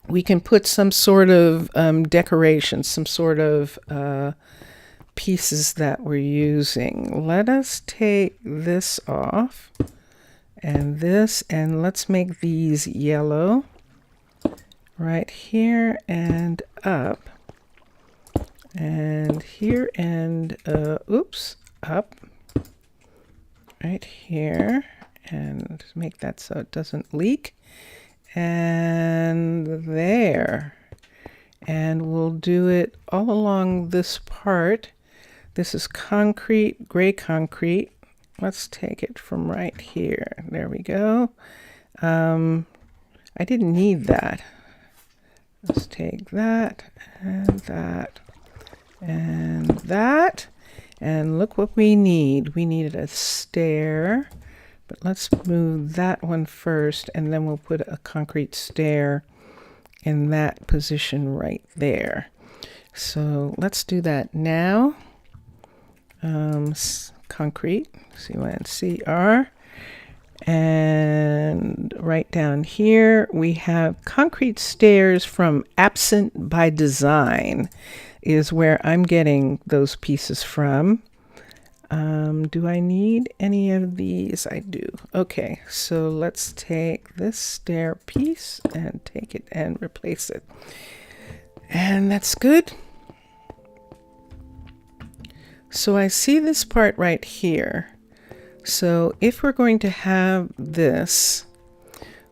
we can put some sort of decoration, some sort of pieces that we're using. Let us take this off and this, and let's make these yellow right here and up, and here and up right here, and make that so it doesn't leak. And there. And we'll do it all along this part. This is concrete, gray concrete. Let's take it from right here. There we go. I didn't need that. Let's take that and that and that. And look what we need. We needed a stair. But let's move that one first, and then we'll put a concrete stair in that position right there. So let's do that now. Concrete, C-Y-N-C-R. And right down here, we have concrete stairs from Absent by Design is where I'm getting those pieces from. Do I need any of these? I do. Okay, so let's take this stair piece and take it and replace it. And that's good. So I see this part right here. So if we're going to have this,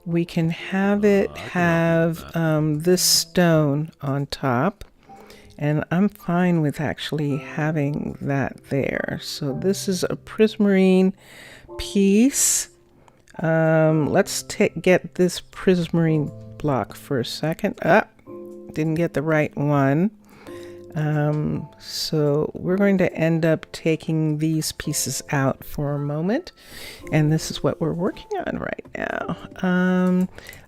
we can have it have this stone on top. And I'm fine with actually having that there. So this is a prismarine piece. Let's get this prismarine block for a second. Didn't get the right one. So we're going to end up taking these pieces out for a moment. And this is what we're working on right now.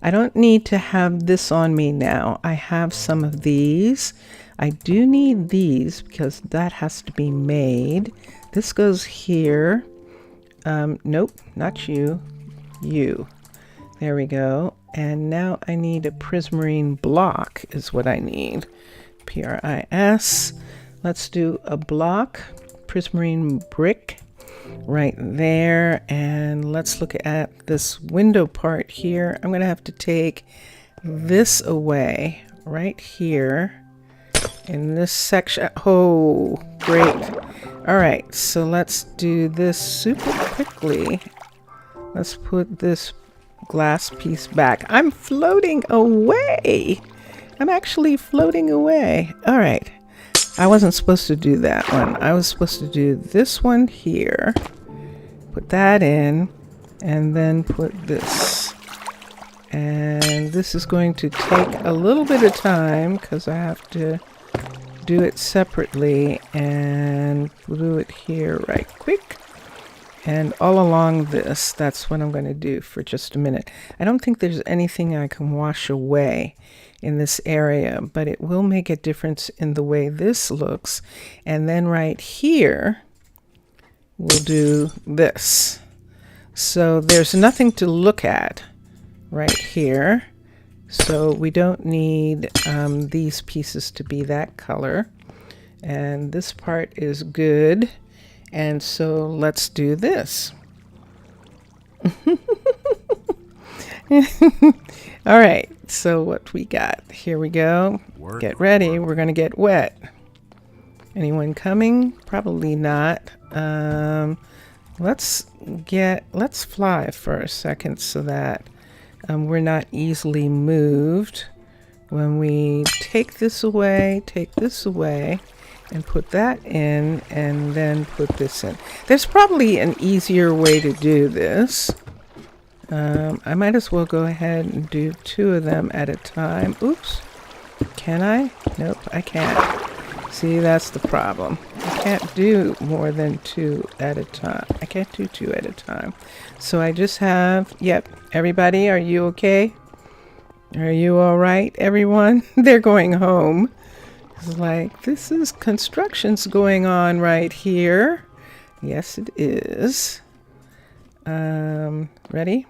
I don't need to have this on me now. I have some of these. I do need these because that has to be made. This goes here. Nope, not you. You. There we go. And now I need a prismarine block is what I need. PRIS. Let's do a block. Prismarine brick right there. And let's look at this window part here. I'm going to have to take this away right here. In this section. Oh, great. All right, so let's do this super quickly. Let's put this glass piece back. I'm floating away. I'm actually floating away. All right. I wasn't supposed to do that one. I was supposed to do this one here. Put that in. And then put this. And this is going to take a little bit of time because I have to do it separately, and we'll do it here right quick. And all along this, that's what I'm going to do for just a minute. I don't think there's anything I can wash away in this area, but it will make a difference in the way this looks. And then right here, we'll do this. So there's nothing to look at right here. So we don't need these pieces to be that color. And this part is good. And so let's do this. All right, so what we got? Here we go. Get ready, we're gonna get wet. Anyone coming? Probably not. Let's fly for a second so that we're not easily moved. When we take this away, and put that in, and then put this in. There's probably an easier way to do this. I might as well go ahead and do 2 of them at a time. Oops. Can I? Nope, I can't. See, that's the problem. I can't do more than 2 at a time. I can't do 2 at a time. So I just have, yep, everybody, are you okay? Are you all right, everyone? They're going home. It's like, this is construction's going on right here. Yes, it is. Ready?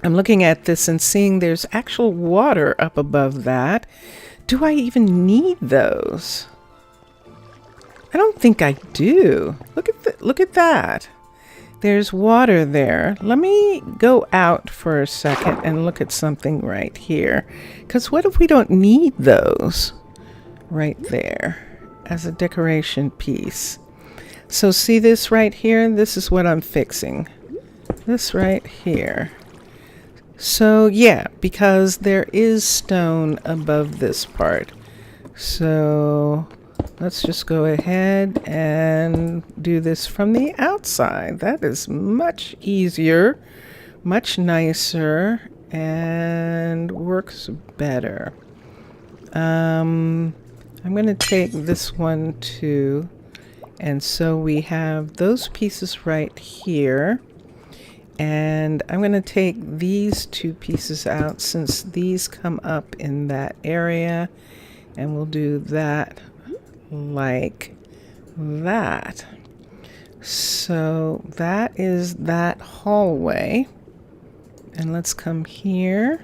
I'm looking at this and seeing there's actual water up above that. Do I even need those? I don't think I do. Look at that. There's water there. Let me go out for a second and look at something right here. Because what if we don't need those right there as a decoration piece? So see this right here? This is what I'm fixing. This right here. So yeah, because there is stone above this part. So let's just go ahead and do this from the outside. That is much easier, much nicer, and works better. I'm going to take this one too. And so we have those pieces right here. And I'm going to take these 2 pieces out since these come up in that area. And we'll do that like that. So that is that hallway. And let's come here.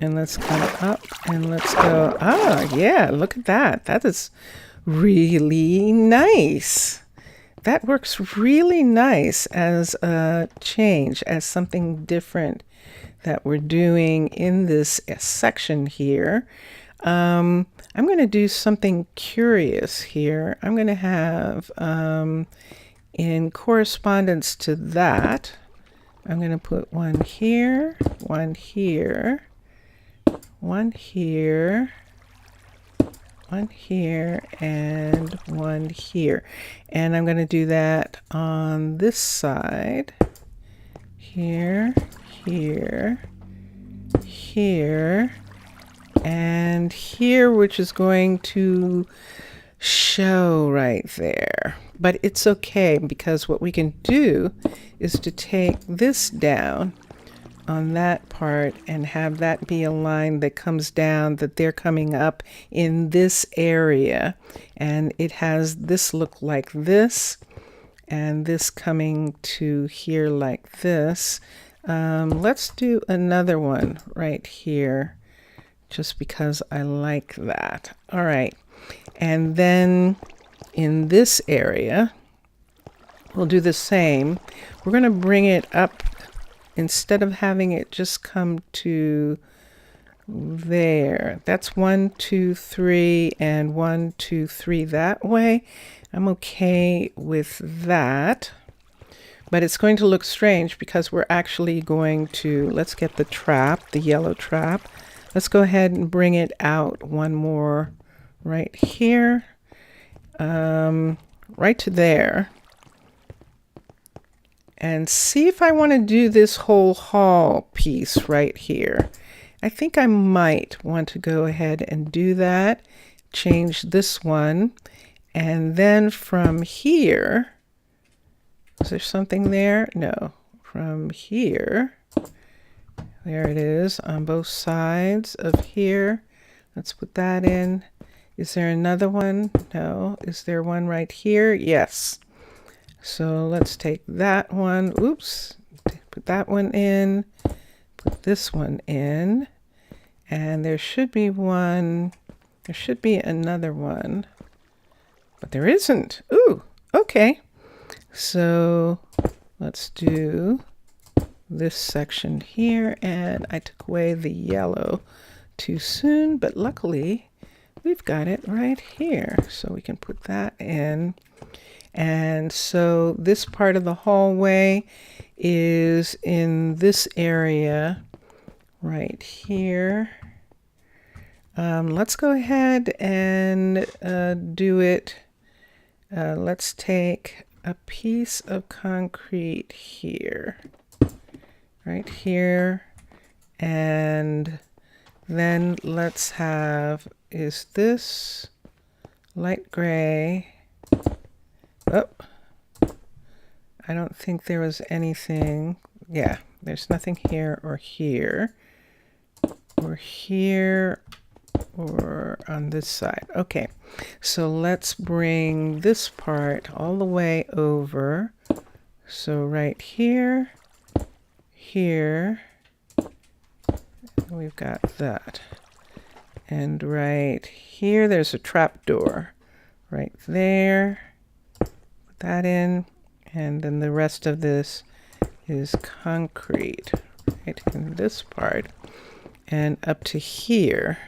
And let's come up and let's go. Ah, yeah, look at that. That is really nice. That works really nice as a change, as something different that we're doing in this section here. I'm going to do something curious here. I'm going to have, in correspondence to that, I'm going to put one here, one here, one here, one here, and one here. And I'm going to do that on this side. Here, here, here, and here, which is going to show right there. But it's okay, because what we can do is to take this down on that part and have that be a line that comes down, that they're coming up in this area, and it has this look like this and this coming to here like this. Let's do another one right here just because I like that. All right, and then in this area we'll do the same. We're going to bring it up. Instead of having it just come to there, that's 1, 2, 3, and 1, 2, 3 that way. I'm okay with that, but it's going to look strange because we're actually going to, let's get the trap, the yellow trap. Let's go ahead and bring it out one more right here, right to there. And see if I want to do this whole hall piece right here. I think I might want to go ahead and do that. Change this one. And then from here, is there something there? No. From here, there it is on both sides of here. Let's put that in. Is there another one? No. Is there one right here? Yes. So let's take that one, oops, put that one in, put this one in, and there should be one, there should be another one, but there isn't. Ooh, okay. So let's do this section here, and I took away the yellow too soon, but luckily we've got it right here. So we can put that in. And so this part of the hallway is in this area right here. Let's go ahead and do it. Let's take a piece of concrete here, right here, and then let's have, is this light gray? Oh, I don't think there was anything. Yeah, there's nothing here or here or here or on this side. Okay, so let's bring this part all the way over. So right here, here, we've got that. And right here, there's a trap door right there. That in, and then the rest of this is concrete right in this part, and up to here,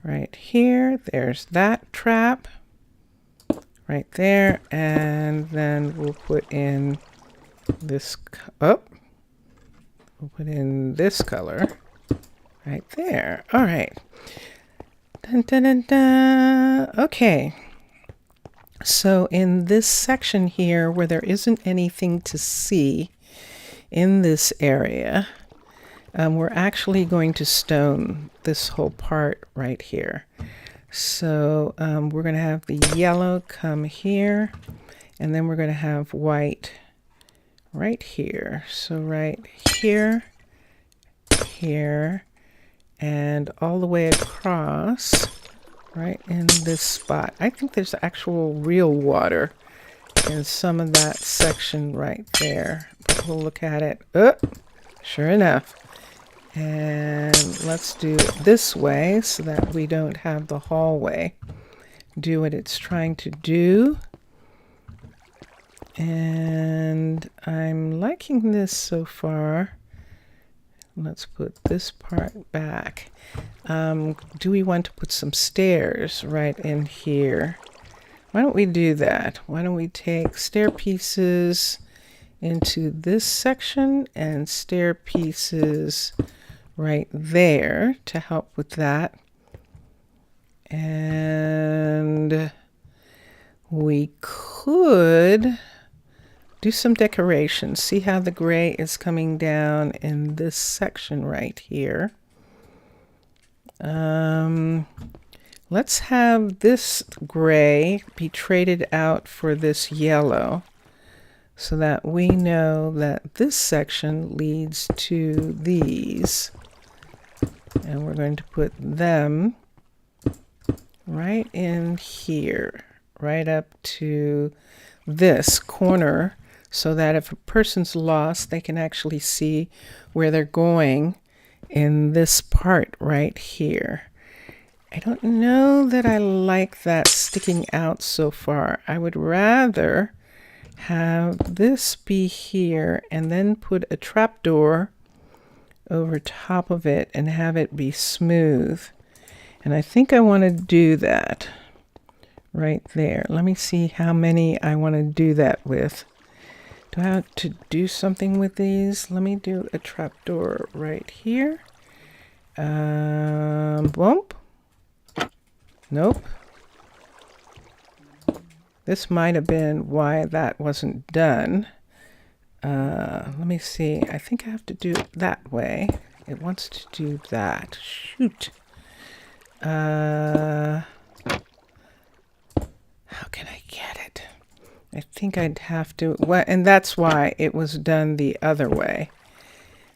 right here, there's that trap right there, and then we'll put in this, we'll put in this color right there. All right, dun, dun, dun, dun. Okay. So in this section here where there isn't anything to see in this area, we're actually going to stone this whole part right here. So we're going to have the yellow come here, and then we're going to have white right here. So right here, here, and all the way across. Right in this spot. I think there's actual real water in some of that section right there. But we'll look at it. Oh, sure enough, And let's do it this way so that we don't have the hallway do what it's trying to do. And I'm liking this so far. Let's put this part back. Do we want to put some stairs right in here? Why don't we do that? Why don't we take stair pieces into this section and stair pieces right there to help with that. And we could do some decorations. See how the gray is coming down in this section right here. Let's have this gray be traded out for this yellow so that we know that this section leads to these. And we're going to put them right in here, right up to this corner, so that if a person's lost, they can actually see where they're going in this part right here. I don't know that I like that sticking out so far. I would rather have this be here and then put a trapdoor over top of it and have it be smooth. And I think I want to do that right there. Let me see how many I want to do that with. Do I have to do something with these? Let me do a trapdoor right here. Bump. Nope. This might have been why that wasn't done. Let me see. I think I have to do it that way. It wants to do that. Shoot. How can I get it? I think I'd have to, well, and that's why it was done the other way.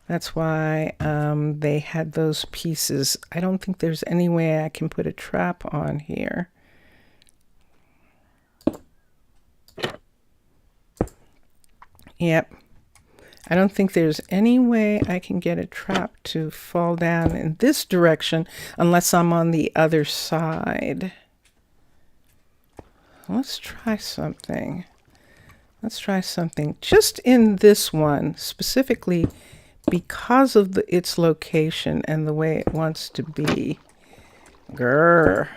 That's why they had those pieces. I don't think there's any way I can put a trap on here. Yep. I don't think there's any way I can get a trap to fall down in this direction unless I'm on the other side. Let's try something. Let's try something just in this one specifically because of its location and the way it wants to be. Grrr.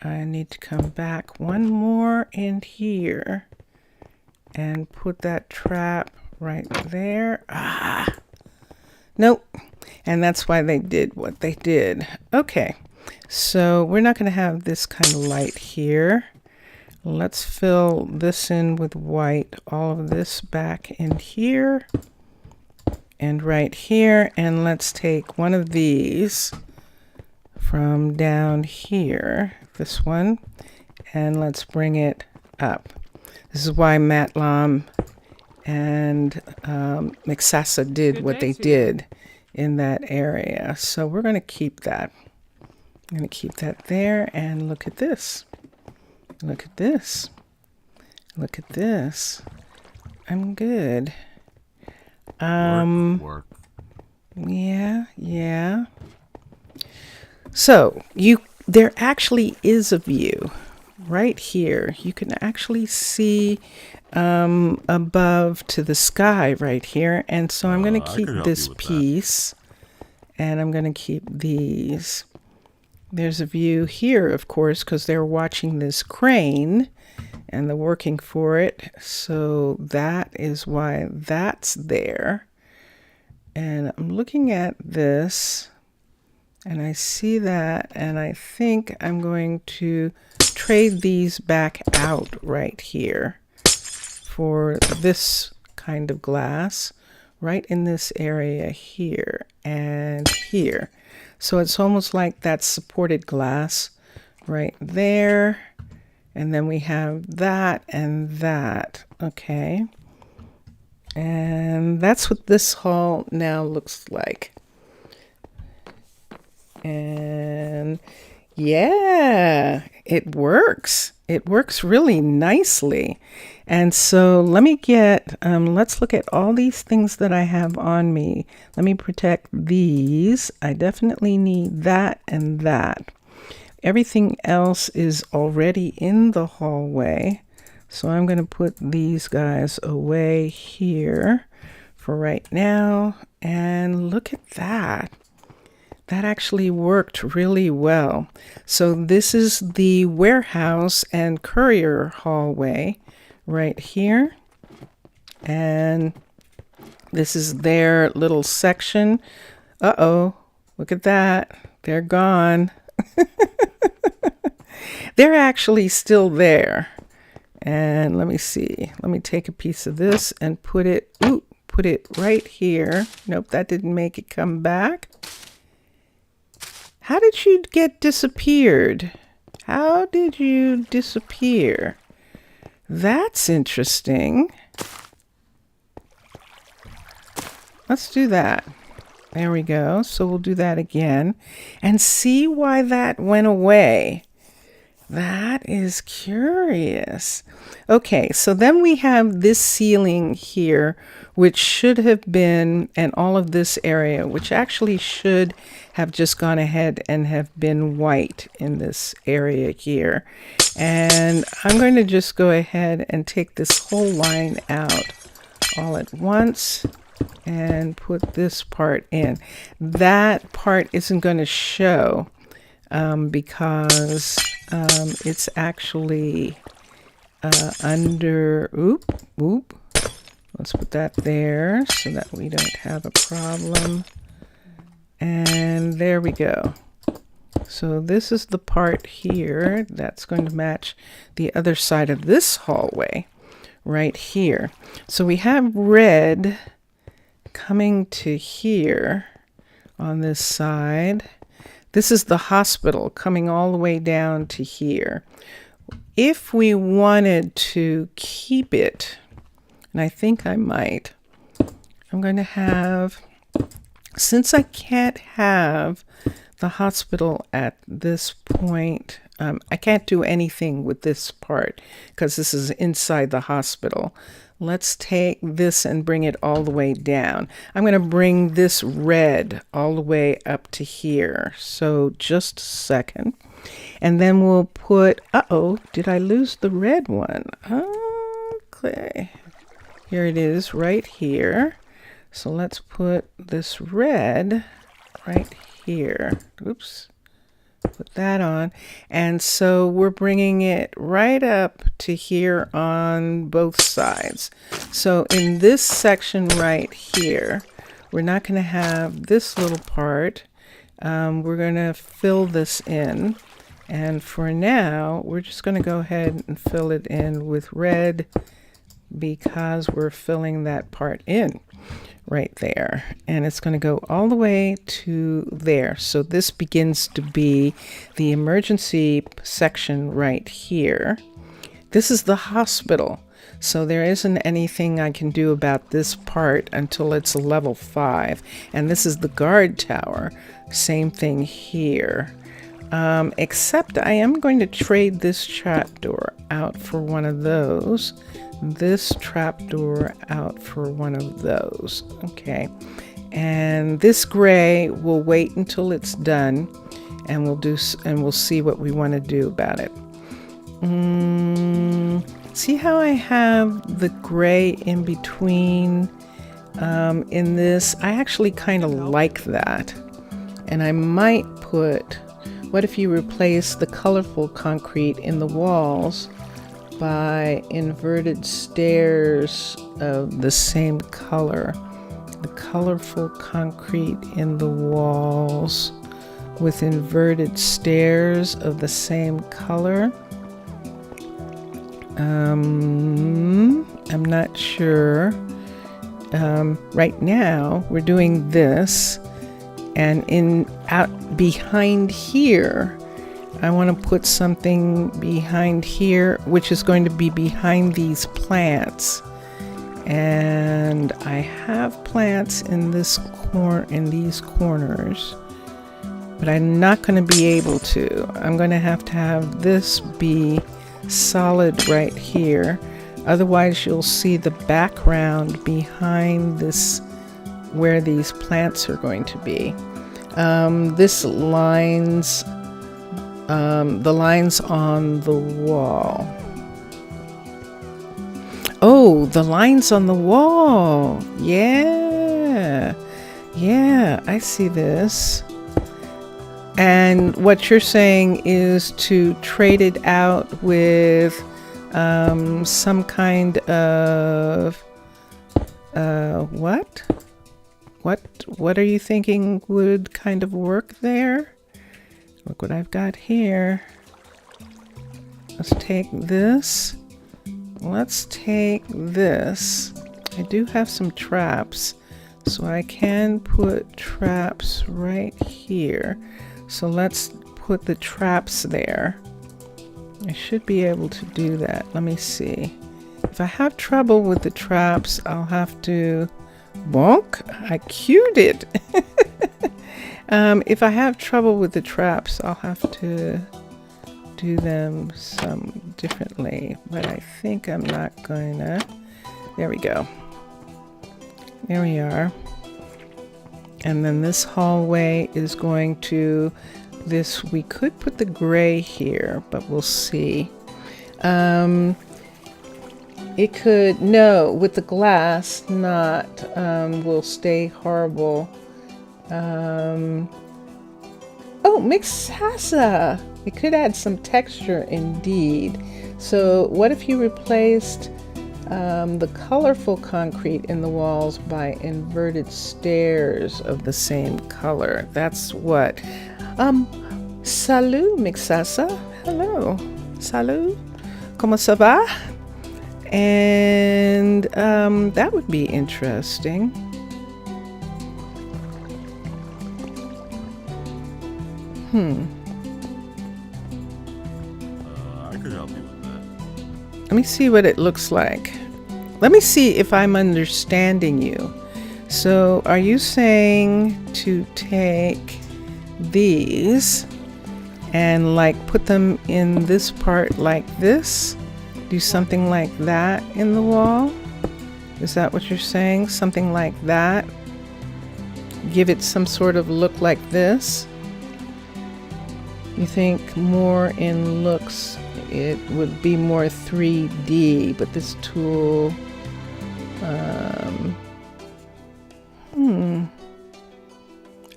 I need to come back one more in here and put that trap right there. Ah, nope. And that's why they did what they did. Okay. So we're not going to have this kind of light here. Let's fill this in with white, all of this back in here and right here. And let's take one of these from down here, this one, and let's bring it up. This is why Matlam and Mixasa did what they did in that area. So we're going to keep that. I'm going to keep that there, and look at this. Look at this. Look at this. I'm good. Work. Yeah. So there actually is a view right here. You can actually see above to the sky right here. And so I'm going to keep this piece, and I'm going to keep these. There's a view here, of course, because they're watching this crane and they're working for it. So that is why that's there. And I'm looking at this and I see that, and I think I'm going to trade these back out right here for this kind of glass right in this area here and here. So it's almost like that supported glass right there. And then we have that and that. Okay. And that's what this hall now looks like. And yeah, it works. It works really nicely. And so let me get, let's look at all these things that I have on me. Let me protect these. I definitely need that and that. Everything else is already in the hallway. So I'm going to put these guys away here for right now. And look at that. That actually worked really well. So this is the warehouse and courier hallway right here. And this is their little section. Uh-oh, look at that. They're gone. They're actually still there. And let me see. Let me take a piece of this and put it right here. Nope, that didn't make it come back. How did you get disappeared? How did you disappear? That's interesting. Let's do that. There we go. So we'll do that again and see why that went away. That is curious. Okay, so then we have this ceiling here, which should have been, and all of this area, which actually should have just gone ahead and have been white in this area here. And I'm going to just go ahead and take this whole line out all at once and put this part in. That part isn't going to show because it's actually under, oop. Let's put that there so that we don't have a problem. And there we go. So this is the part here that's going to match the other side of this hallway right here. So we have red coming to here on this side. This is the hospital coming all the way down to here. If we wanted to keep it, and I think I might, I'm going to have, since I can't have the hospital at this point, I can't do anything with this part because this is inside the hospital. Let's take this and bring it all the way down. I'm going to bring this red all the way up to here. So just a second. And then we'll put, uh-oh, did I lose the red one? Okay. Here it is right here. So let's put this red right here. Oops. Put that on. And so we're bringing it right up to here on both sides. So in this section right here, we're not going to have this little part. We're going to fill this in. And for now, we're just going to go ahead and fill it in with red because we're filling that part in right there. And it's going to go all the way to there. So this begins to be the emergency section right here. This is the hospital. So there isn't anything I can do about this part until it's level 5. And this is the guard tower. Same thing here. Except I am going to trade this trapdoor out for one of those. This trapdoor out for one of those. Okay. And this gray will wait until it's done, and we'll see what we want to do about it. See how I have the gray in between in this? I actually kind of like that. And I might put, what if you replace the colorful concrete in the walls by inverted stairs of the same color? The colorful concrete in the walls with inverted stairs of the same color. I'm not sure. Right now we're doing this, and out behind here I want to put something behind here, which is going to be behind these plants. And I have plants in these corners, but I'm not going to be able to. I'm going to have this be solid right here. Otherwise, you'll see the background behind this, where these plants are going to be. This lines, the lines on the wall. Oh, the lines on the wall. Yeah. Yeah, I see this. And what you're saying is to trade it out with some kind of what? What are you thinking would kind of work there? Look what I've got here. Let's take this. Let's take this. I do have some traps, so I can put traps right here. So let's put the traps there. I should be able to do that. Let me see. If I have trouble with the traps, I'll have to... Bonk! I cued it! If I have trouble with the traps, I'll have to do them some differently. But I think I'm not going to... There we go. There we are. And then this hallway is going to... This, we could put the gray here, but we'll see. It could, no, with the glass, not, will stay horrible. Oh, Mixasa! It could add some texture indeed. So what if you replaced the colorful concrete in the walls by inverted stairs of the same color? That's what. Salut, Mixasa. Hello. Salut. Comment ça va? And that would be interesting. I could help you with that. Let me see what it looks like. Let me see if I'm understanding you. So are you saying to take these and like put them in this part like this? Do something like that in the wall? Is that what you're saying? Something like that? Give it some sort of look like this? You think more in looks, it would be more 3D, but this tool,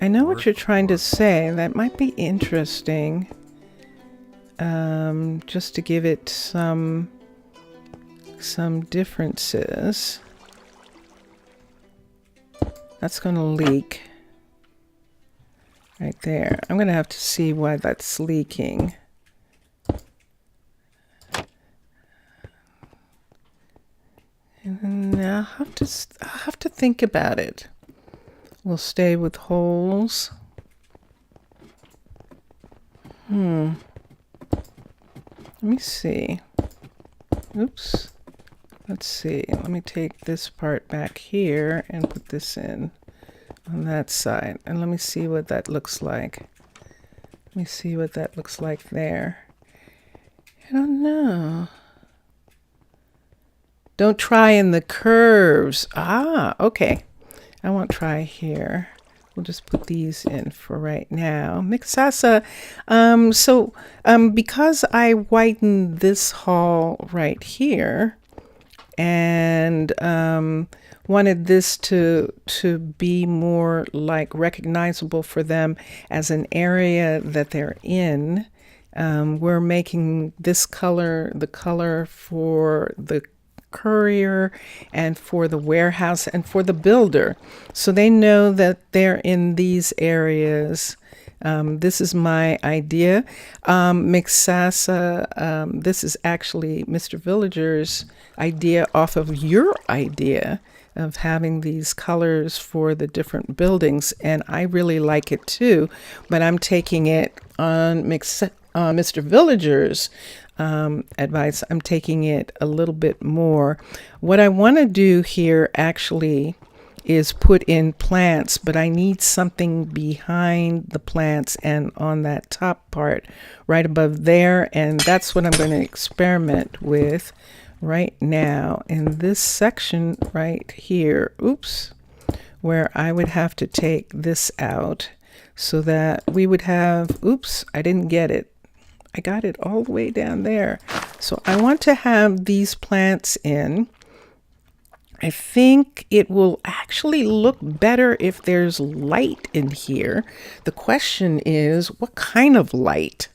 I know what you're trying to say. That might be interesting. Just to give it some differences. That's going to leak right there. I'm going to have to see why that's leaking. And I'll have to think about it. We'll stay with holes. Let me see. Oops. Let's see. Let me take this part back here and put this in on that side. And let me see what that looks like. Let me see what that looks like there. I don't know. Don't try in the curves. Ah, okay. I won't try here. We'll just put these in for right now. Mixasa, because I whitened this hall right here and wanted this to be more like recognizable for them as an area that they're in, we're making this color the color for the courier and for the warehouse and for the builder, so they know that they're in these areas. This is my idea. Mixasa, this is actually Mr. Villager's idea off of your idea of having these colors for the different buildings, and I really like it too, but I'm taking it on Mr. Villager's advice. I'm taking it a little bit more. What I want to do here actually is put in plants, but I need something behind the plants and on that top part right above there, and that's what I'm going to experiment with right now in this section right here. Oops, where I would have to take this out so that we would have, oops, I didn't get it. I got it all the way down there. So I want to have these plants in. I think it will actually look better if there's light in here. The question is, what kind of light?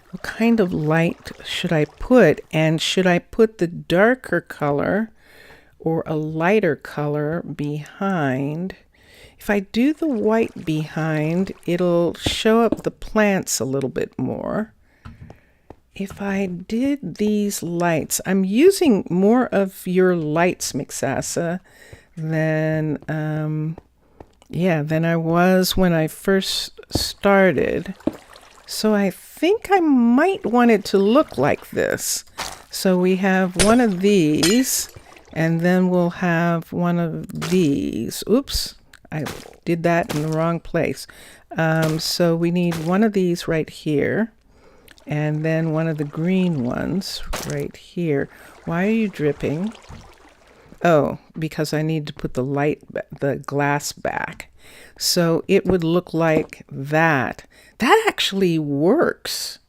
What kind of light should I put? And should I put the darker color or a lighter color behind? If I do the white behind, it'll show up the plants a little bit more. If I did these lights, I'm using more of your lights, Mixasa, than I was when I first started. So I think I might want it to look like this. So we have one of these, and then we'll have one of these. Oops, I did that in the wrong place. So we need one of these right here. And then one of the green ones right here. Why are you dripping? Oh, because I need to put the glass back. So it would look like that. That actually works.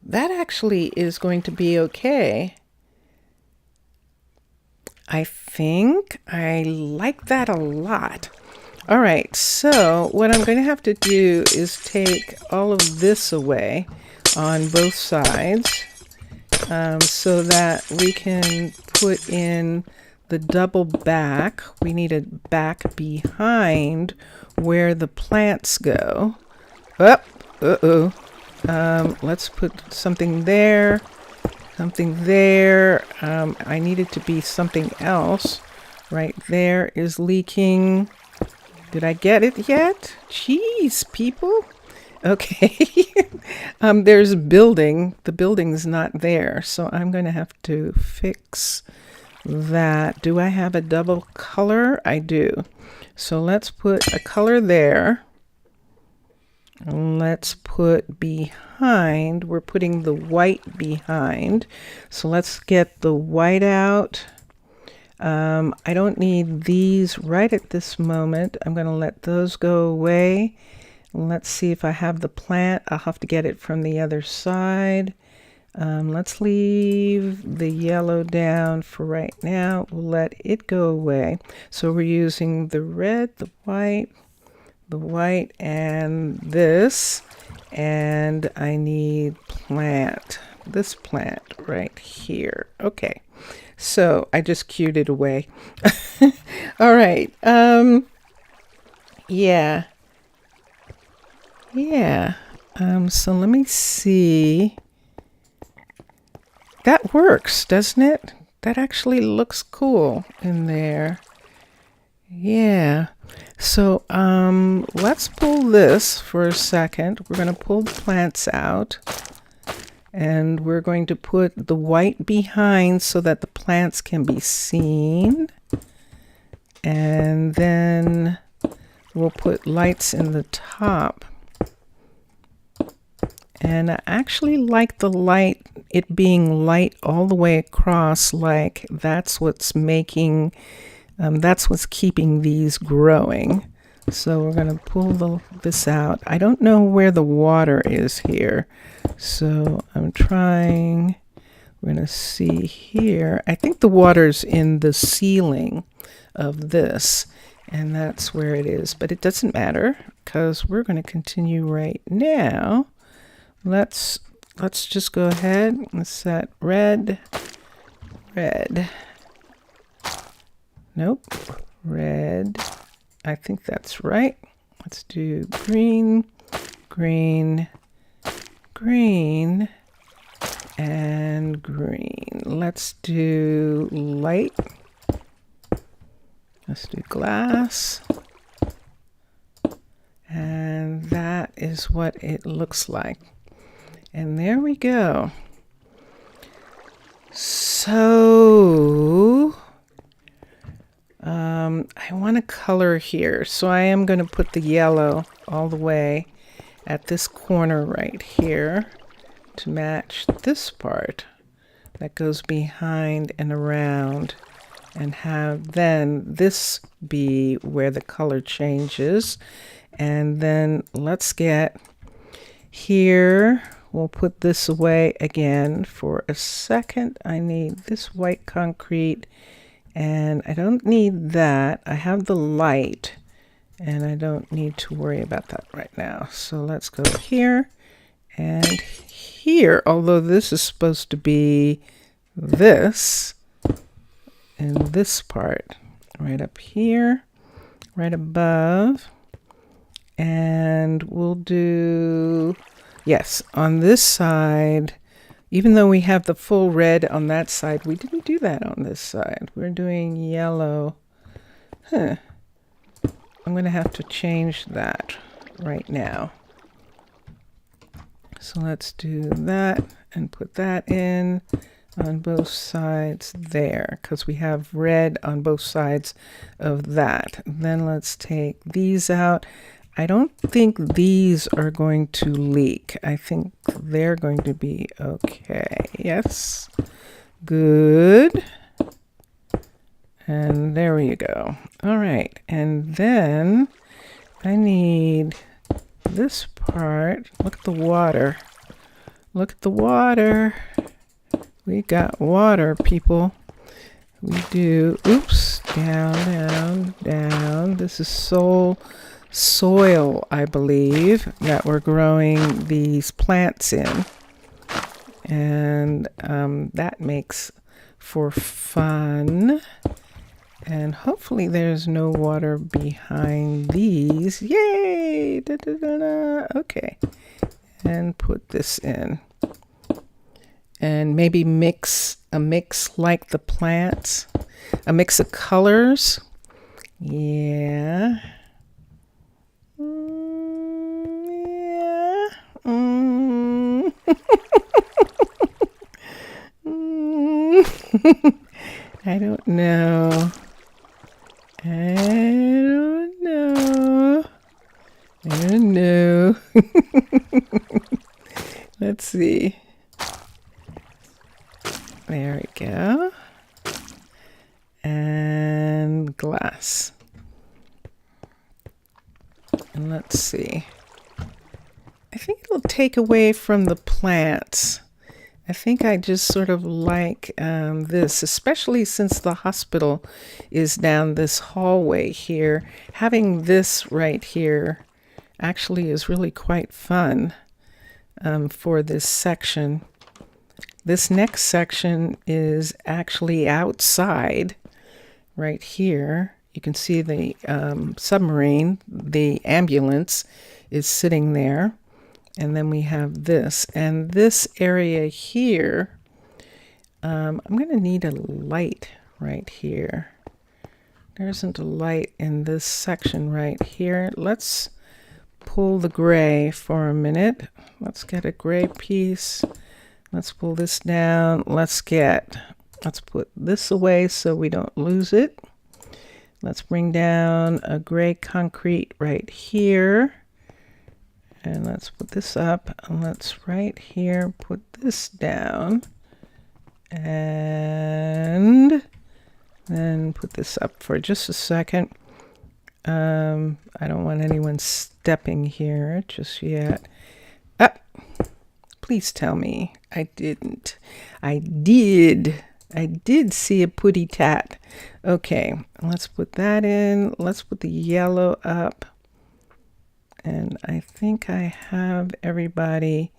That actually is going to be okay. I think I like that a lot. All right, so what I'm going to have to do is take all of this away on both sides so that we can put in the double back. We need a back behind where the plants go. Oh, let's put something there, something there. I need it to be something else. Right there is leaking. Did I get it yet? Jeez, people. Okay. There's a building. The building's not there, so I'm going to have to fix that. Do I have a double color? I do. So let's put a color there. Let's put behind. We're putting the white behind. So let's get the white out. I don't need these right at this moment. I'm going to let those go away. Let's see if I have the plant. I'll have to get it from the other side. Let's leave the yellow down for right now. We'll let it go away. So we're using the red, the white, and this. And I need this plant right here. Okay. So I just cued it away. All right. Yeah. So let me see. That works, doesn't it? That actually looks cool in there. Yeah. So let's pull this for a second. We're going to pull the plants out. And we're going to put the white behind so that the plants can be seen. And then we'll put lights in the top. And I actually like the light, it being light all the way across, like that's what's making, that's what's keeping these growing. So we're going to pull this out. I don't know where the water is here. So I'm trying, we're going to see here. I think the water's in the ceiling of this, and that's where it is. But it doesn't matter because we're going to continue right now. Let's just go ahead and set red. Nope, red. I think that's right. Let's do green, and green. Let's do light. Let's do glass. And that is what it looks like. And there we go. So I want to color here. So I am going to put the yellow all the way at this corner right here to match this part that goes behind and around, and have then this be where the color changes. And then let's get here. We'll put this away again for a second. I need this white concrete, and I don't need that. I have the light, and I don't need to worry about that right now. So let's go here and here, although this is supposed to be this and this part right up here, right above. And we'll do, yes, on this side, even though we have the full red on that side, we didn't do that on this side. We're doing yellow. I'm going to have to change that right now. So let's do that and put that in on both sides there, because we have red on both sides of that. Then let's take these out. I don't think these are going to leak. I think they're going to be okay. Yes. Good. And there you go. All right. And then I need this part. Look at the water. Look at the water. We got water, people. We do. Oops. Down, down, down. This is soil, I believe, that we're growing these plants in. And that makes for fun. And hopefully there's no water behind these. Yay! Da, da, da, da. Okay. And put this in. And maybe mix like the plants. A mix of colors. Yeah. Yeah. I don't know. I don't know. Let's see. There we go. And glass. And let's see. I think it'll take away from the plants. I think I just sort of like this, especially since the hospital is down this hallway here. Having this right here actually is really quite fun for this section. This next section is actually outside right here. You can see the submarine, the ambulance is sitting there. And then we have this. And this area here, I'm going to need a light right here. There isn't a light in this section right here. Let's pull the gray for a minute. Let's get a gray piece. Let's pull this down. Let's put this away so we don't lose it. Let's bring down a gray concrete right here. And let's put this up, and let's right here put this down, and then put this up for just a second. I don't want anyone stepping here just yet. Please tell me I didn't. I did see a putty tat. Okay, let's put that in. Let's put the yellow up. And I think I have everybody.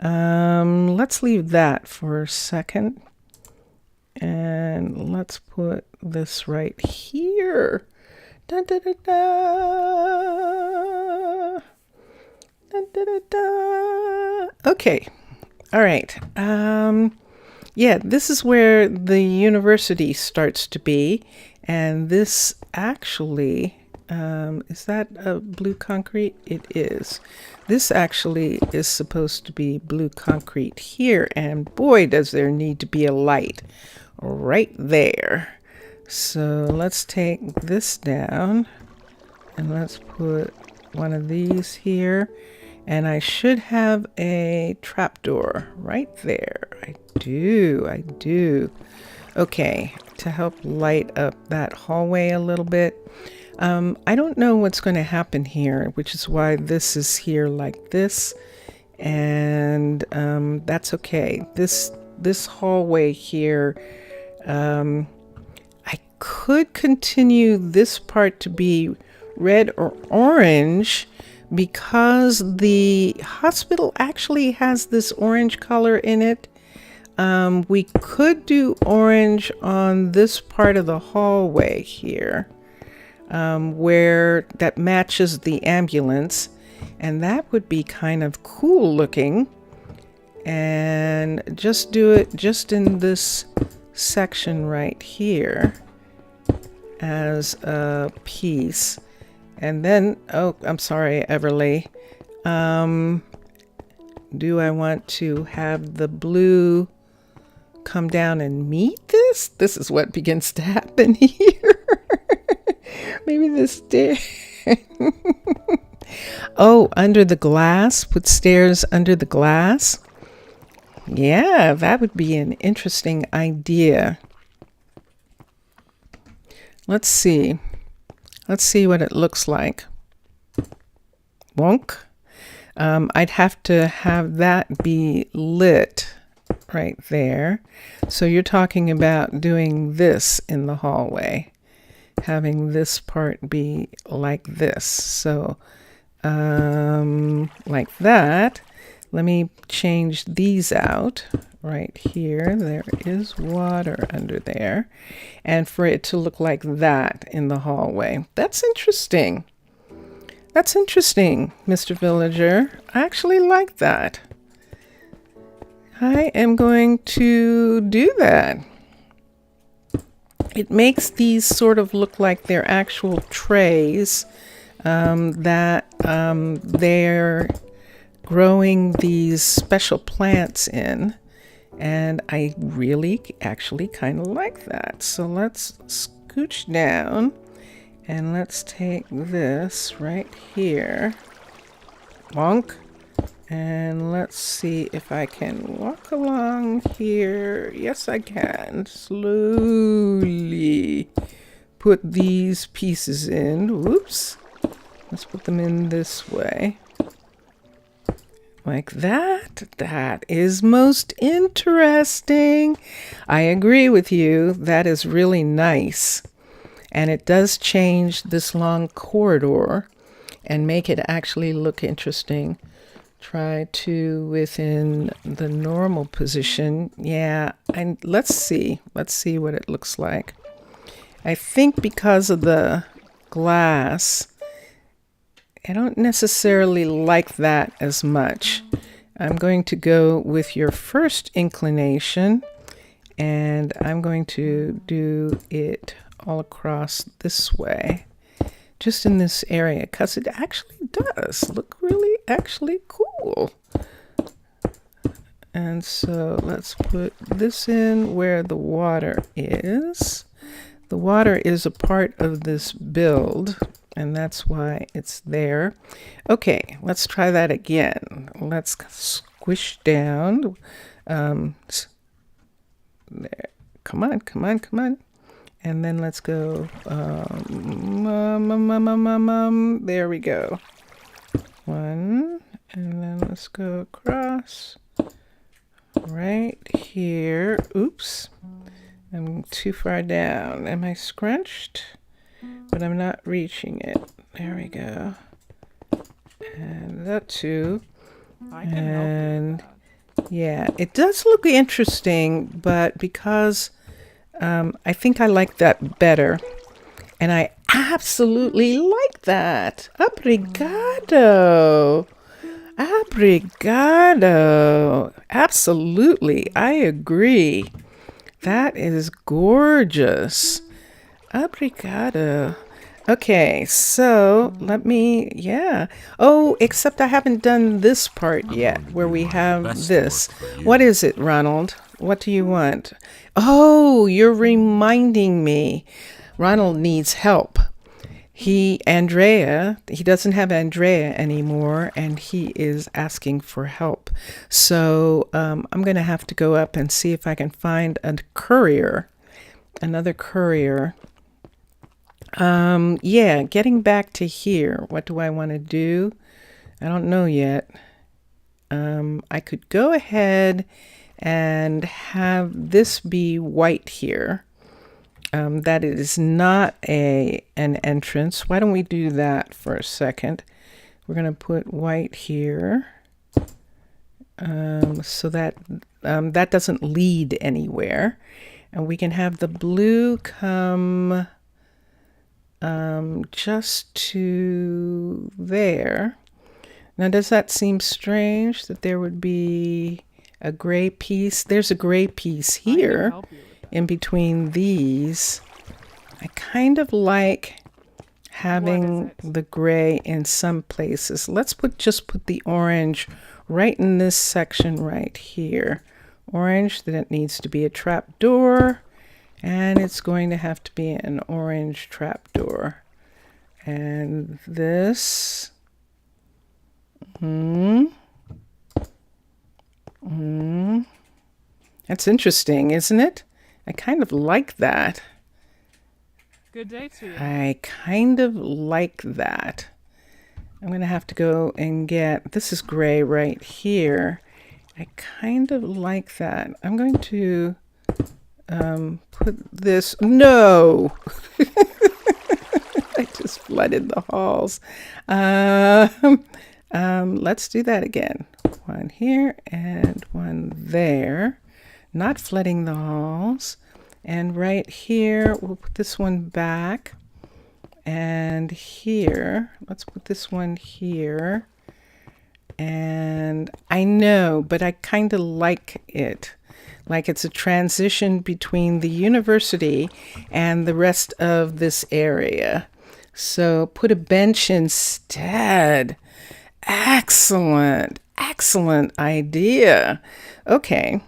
Let's leave that for a second. And let's put this right here. Da, da, da, da. Da, da, da, da. Okay. All right. Yeah, this is where the university starts to be. And this actually... is that a blue concrete? It is. This actually is supposed to be blue concrete here, and boy, does there need to be a light right there. So let's take this down and let's put one of these here. And I should have a trapdoor right there. I do. Okay, to help light up that hallway a little bit. I don't know what's going to happen here, which is why this is here like this. And that's okay. This hallway here, I could continue this part to be red or orange because the hospital actually has this orange color in it. We could do orange on this part of the hallway here, where that matches the ambulance, and that would be kind of cool looking. And just do it just in this section right here as a piece. And then, oh, I'm sorry, Everly. Do I want to have the blue come down and meet this? This is what begins to happen here. Maybe the stair. Oh, under the glass? Put stairs under the glass? Yeah, that would be an interesting idea. Let's see. Let's see what it looks like. Wonk. I'd have to have that be lit right there. So you're talking about doing this in the hallway, having this part be like this. So like that. Let me change these out right here. There is water under there. And for it to look like that in the hallway. That's interesting. That's interesting, Mr. Villager. I actually like that. I am going to do that. It makes these sort of look like they're actual trays that they're growing these special plants in. And I really actually kind of like that. So let's scooch down and let's take this right here. Bonk. And let's see if I can walk along here. Yes, I can. Slowly put these pieces in. Whoops. Let's put them in this way. Like that. That is most interesting. I agree with you. That is really nice. And it does change this long corridor and make it actually look interesting. Try to within the normal position. Yeah, and let's see what it looks like. I think because of the glass, I don't necessarily like that as much. I'm going to go with your first inclination, and I'm going to do it all across this way, just in this area, because it actually does look really actually cool. And so let's put this in where the water is. The water is a part of this build, and that's why it's there. Okay, let's try that again. Let's squish down. There. Come on. And then let's go. There we go. One, and then let's go across. Right here. Oops. I'm too far down. Am I scrunched? But I'm not reaching it. There we go. And that too. I can help you with that. Yeah, it does look interesting, but because I think I like that better. And I absolutely like that. Obrigado. Absolutely. I agree. That is gorgeous. Obrigado. Okay, so let me, yeah. Oh, except I haven't done this part yet, where we have this. What is it, Ronald? What do you want? Oh, you're reminding me. Ronald needs help. He doesn't have Andrea anymore, and he is asking for help. So I'm going to have to go up and see if I can find another courier. Yeah, getting back to here. What do I want to do? I don't know yet. I could go ahead and have this be white here. That is not an entrance. Why don't we do that for a second? We're going to put white here, so that that doesn't lead anywhere. And we can have the blue come just to there. Now, does that seem strange that there would be a gray piece? There's a gray piece here in between these. I kind of like having the gray in some places. Let's just put the orange right in this section right here. Orange, then it needs to be a trap door, and it's going to have to be an orange trap door. And this, that's interesting, isn't it? I kind of like that. Good day to you. I kind of like that. I'm going to have to go and get, this is gray right here. I kind of like that. I'm going to put this, no! I just flooded the halls. Let's do that again. One here and one there. Not flooding the halls. And right here, we'll put this one back. And here, let's put this one here. And I know, but I kind of like it. Like it's a transition between the university and the rest of this area. So put a bench instead. Excellent. Excellent idea. Okay.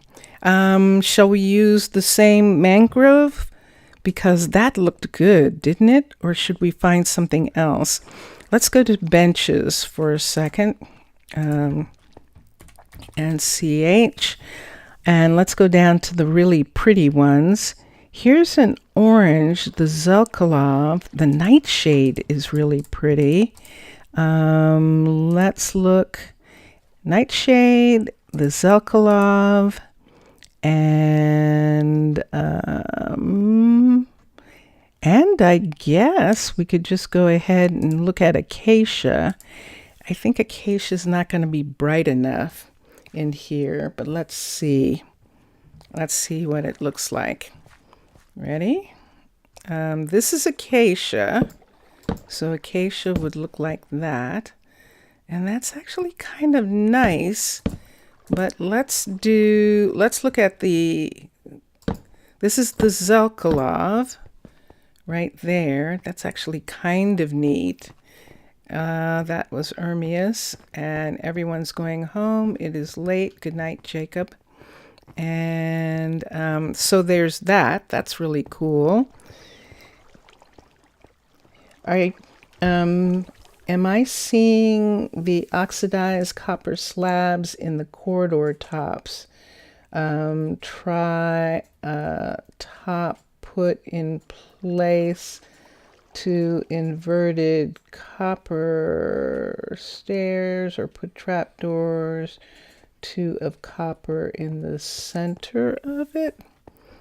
Shall we use the same mangrove? Because that looked good, didn't it? Or should we find something else? Let's go to benches for a second. And CH. And let's go down to the really pretty ones. Here's an orange, the Zelkolov. The nightshade is really pretty. Let's look. Nightshade, the Zelkolov, and I guess we could just go ahead and look at acacia. I think acacia is not going to be bright enough in here, but let's see. Let's see what it looks like. Ready? This is acacia. So acacia would look like that. And that's actually kind of nice. But let's look at this is the Zelkolov right there. That's actually kind of neat. That was Ermias, and everyone's going home. It is late. Good night, Jacob. And so there's that. That's really cool. Am I seeing the oxidized copper slabs in the corridor tops? Try top put in place to inverted copper stairs, or put trapdoors, 2 of copper in the center of it.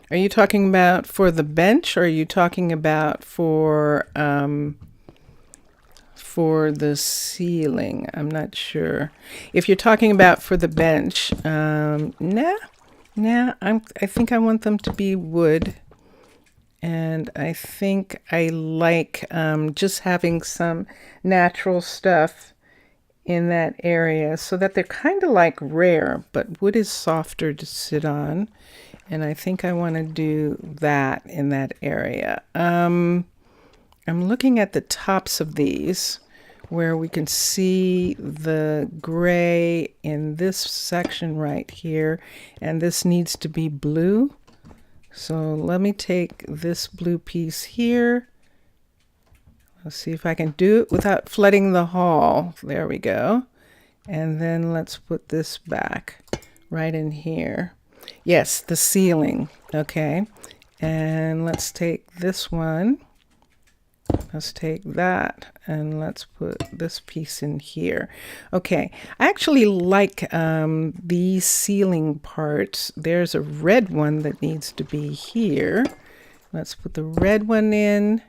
Are you talking about for the bench, or are you talking about for the ceiling? I'm not sure. If you're talking about for the bench, I think I want them to be wood. And I think I like just having some natural stuff in that area so that they're kind of like rare, but wood is softer to sit on. And I think I want to do that in that area. I'm looking at the tops of these where we can see the gray in this section right here. And this needs to be blue. So let me take this blue piece here. Let's see if I can do it without flooding the hall. There we go. And then let's put this back right in here. Yes, the ceiling. Okay. And let's take this one. Let's take that and let's put this piece in here. Okay, I actually like these ceiling parts. There's a red one that needs to be here. Let's put the red one in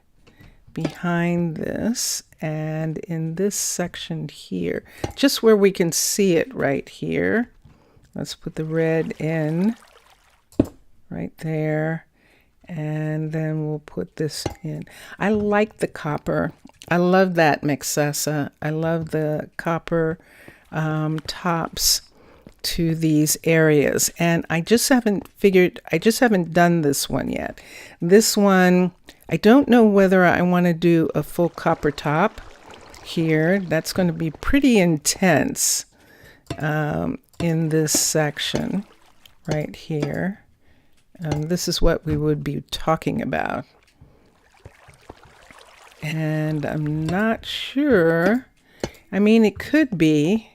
behind this and in this section here, just where we can see it right here. Let's put the red in right there. And then we'll put this in. I like the copper. I love that Mixessa. I love the copper tops to these areas. And I just haven't done this one yet. This one, I don't know whether I want to do a full copper top here. That's going to be pretty intense in this section right here. This is what we would be talking about. And I'm not sure. I mean, it could be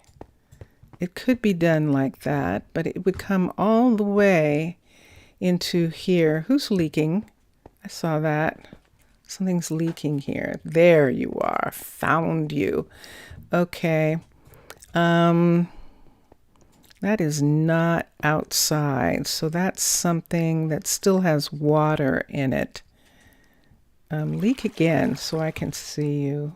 done like that, but it would come all the way into here. Who's leaking? I saw that. Something's leaking here. There you are. Found you. Okay. That is not outside, so that's something that still has water in it. Leak again so I can see you.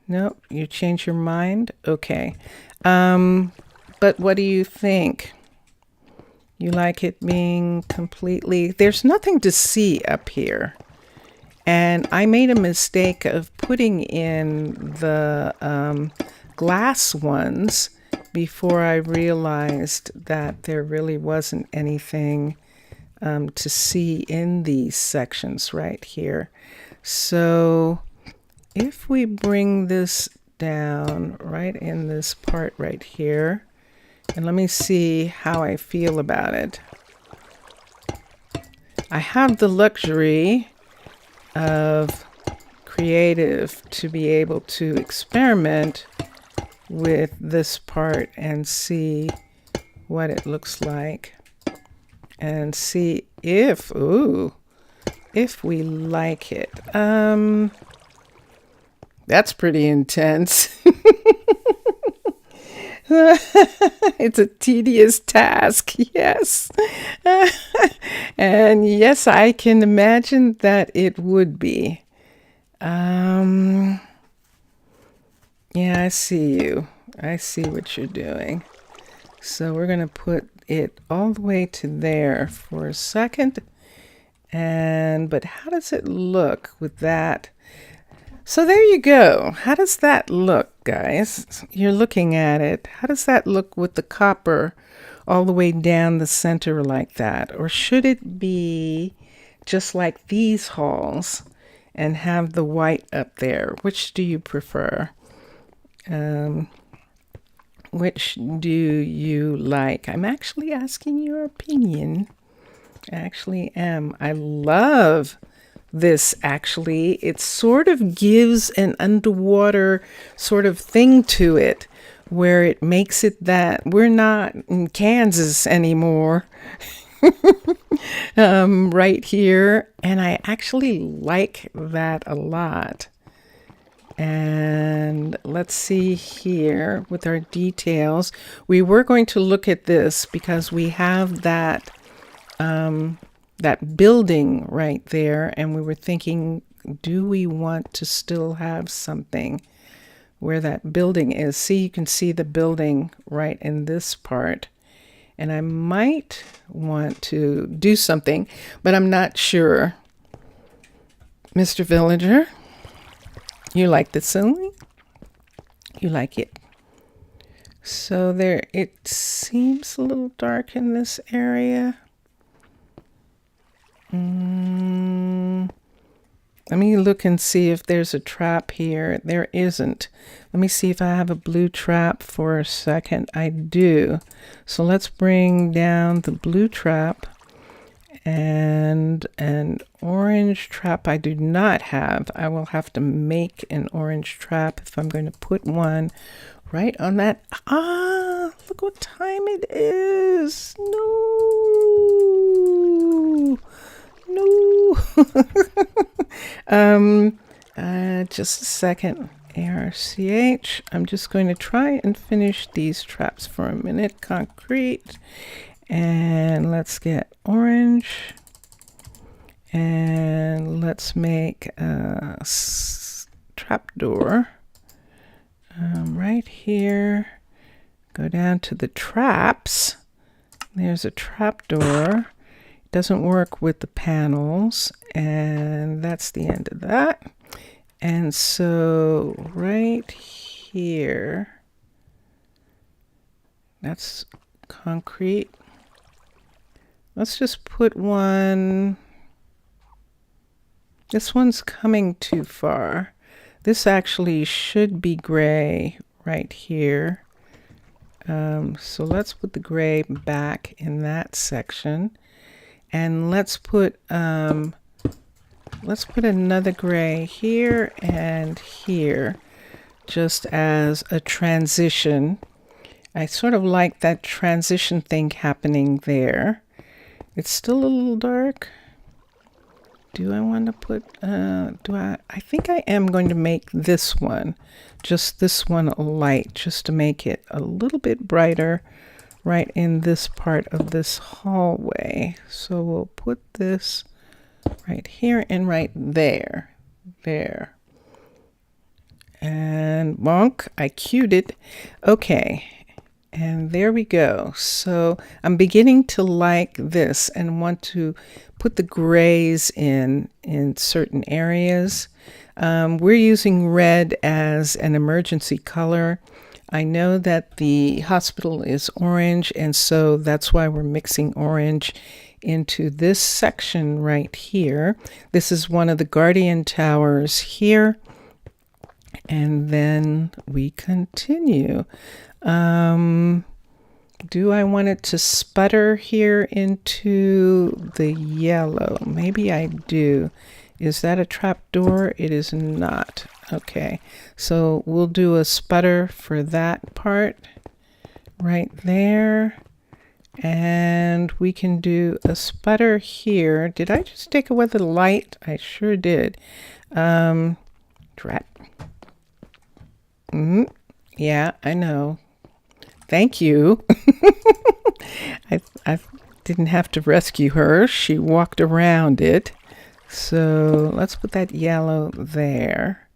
Nope, you change your mind? Okay. But what do you think? You like it being completely... There's nothing to see up here. And I made a mistake of putting in the... glass ones before I realized that there really wasn't anything to see in these sections right here. So if we bring this down right in this part right here, and let me see how I feel about it. I have the luxury of creative to be able to experiment with this part and see what it looks like and see if we like it. That's pretty intense. It's a tedious task, yes. And yes, I can imagine that it would be. Yeah, I see you. I see what you're doing. So we're going to put it all the way to there for a second. But how does it look with that? So there you go. How does that look, guys? You're looking at it. How does that look with the copper all the way down the center like that? Or should it be just like these halls and have the white up there? Which do you prefer? Which do you like? I'm actually asking your opinion. I actually am. I love this, actually. It sort of gives an underwater sort of thing to it, where it makes it that we're not in Kansas anymore. Right here. And I actually like that a lot. And let's see here with our details. We were going to look at this because we have that that building right there, and we were thinking, do we want to still have something where that building is? See, you can see the building right in this part. And I might want to do something, but I'm not sure. Mr. Villager? You like the ceiling? You like it? So there, it seems a little dark in this area. Let me look and see if there's a trap here. There isn't. Let me see if I have a blue trap for a second. I do. So let's bring down the blue trap. And an orange trap I do not have. I will have to make an orange trap if I'm going to put one right on that. Ah, look what time it is. No. Just a second. ARCH. I'm just going to try and finish these traps for a minute. Concrete. And let's get orange. And let's make a trapdoor. Right here. Go down to the traps. There's a trapdoor. It doesn't work with the panels. And that's the end of that. And so right here, that's concrete. Let's just put one. This one's coming too far. This actually should be gray right here. So let's put the gray back in that section. And let's put another gray here and here, just as a transition. I sort of like that transition thing happening there. It's still a little dark. Do I want to put, I think I am going to make this one, just this one light, just to make it a little bit brighter right in this part of this hallway. So we'll put this right here and right there. There. And bonk, I cued it. Okay. And there we go. So I'm beginning to like this and want to put the grays in certain areas. We're using red as an emergency color. I know that the hospital is orange, and so that's why we're mixing orange into this section right here. This is one of the guardian towers here. And then we continue. Do I want it to sputter here into the yellow? Maybe I do. Is that a trapdoor? It is not. Okay, so we'll do a sputter for that part right there. And we can do a sputter here. Did I just take away the light? I sure did. Drat. Yeah, I know. Thank you. I didn't have to rescue her. She walked around it. So let's put that yellow there.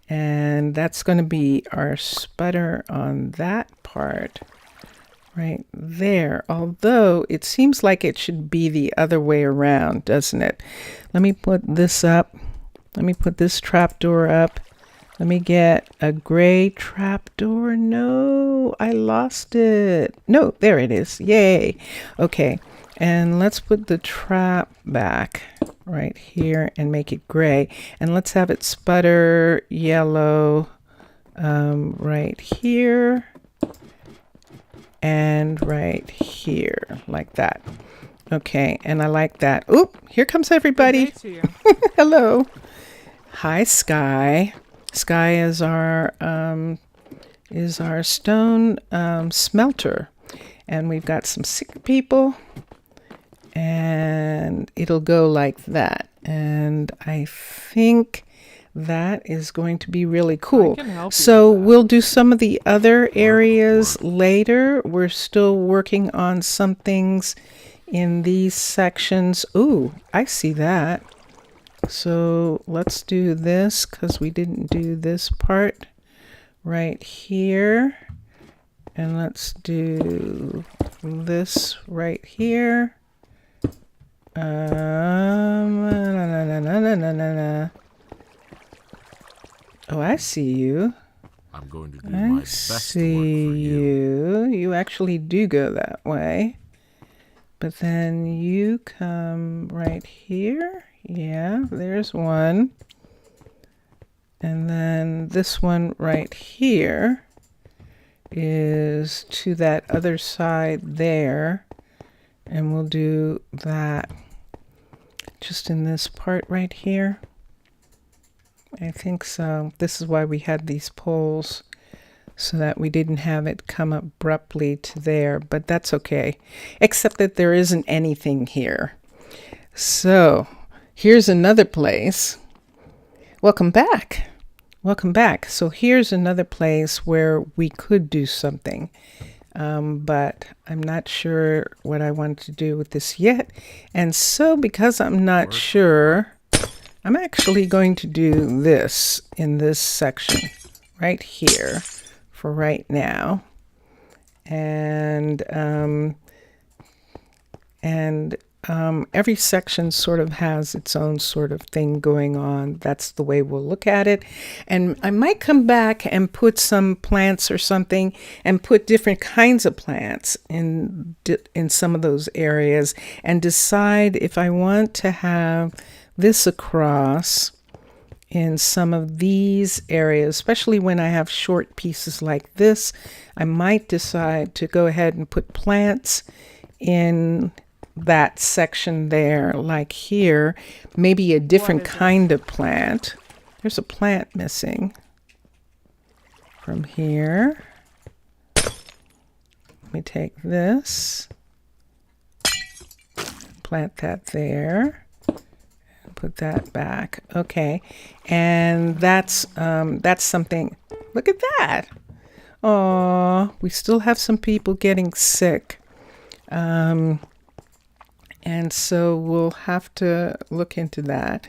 And that's going to be our sputter on that part right there. Although it seems like it should be the other way around, doesn't it? Let me put this up. Let me put this trapdoor up. Let me get a gray trapdoor. No, I lost it. No, there it is. Yay. Okay, and let's put the trap back right here and make it gray. And let's have it sputter yellow right here and right here, like that. Okay, and I like that. Oop, here comes everybody. Good day to you. Hello. Hi, Sky. Sky is our stone smelter, and we've got some sick people, and it'll go like that. And I think that is going to be really cool. I can help you So with that. we'll do some of the other areas later. We're still working on some things in these sections. Ooh, I see that. So let's do this because we didn't do this part right here. And let's do this right here. Oh, I see you. I'm going to do my I best to see work for you. you. You actually do go that way. But then you come right here. Yeah, there's one. And then this one right here is to that other side there. And we'll do that just in this part right here. I think so. This is why we had these poles, so that we didn't have it come abruptly to there, but that's okay, except that there isn't anything here. So here's another place. Welcome back. Welcome back. So here's another place where we could do something, but I'm not sure what I want to do with this yet. And so because I'm not sure, I'm actually going to do this in this section right here for right now. And every section sort of has its own sort of thing going on. That's the way we'll look at it. And I might come back and put some plants or something and put different kinds of plants in some of those areas and decide if I want to have this across in some of these areas, especially when I have short pieces like this. I might decide to go ahead and put plants in that section there, like here, maybe a different kind of plant. There's a plant missing from here. Let me take this, plant that there, and put that back. Okay, and that's something. Look at that. Oh, we still have some people getting sick. And so we'll have to look into that.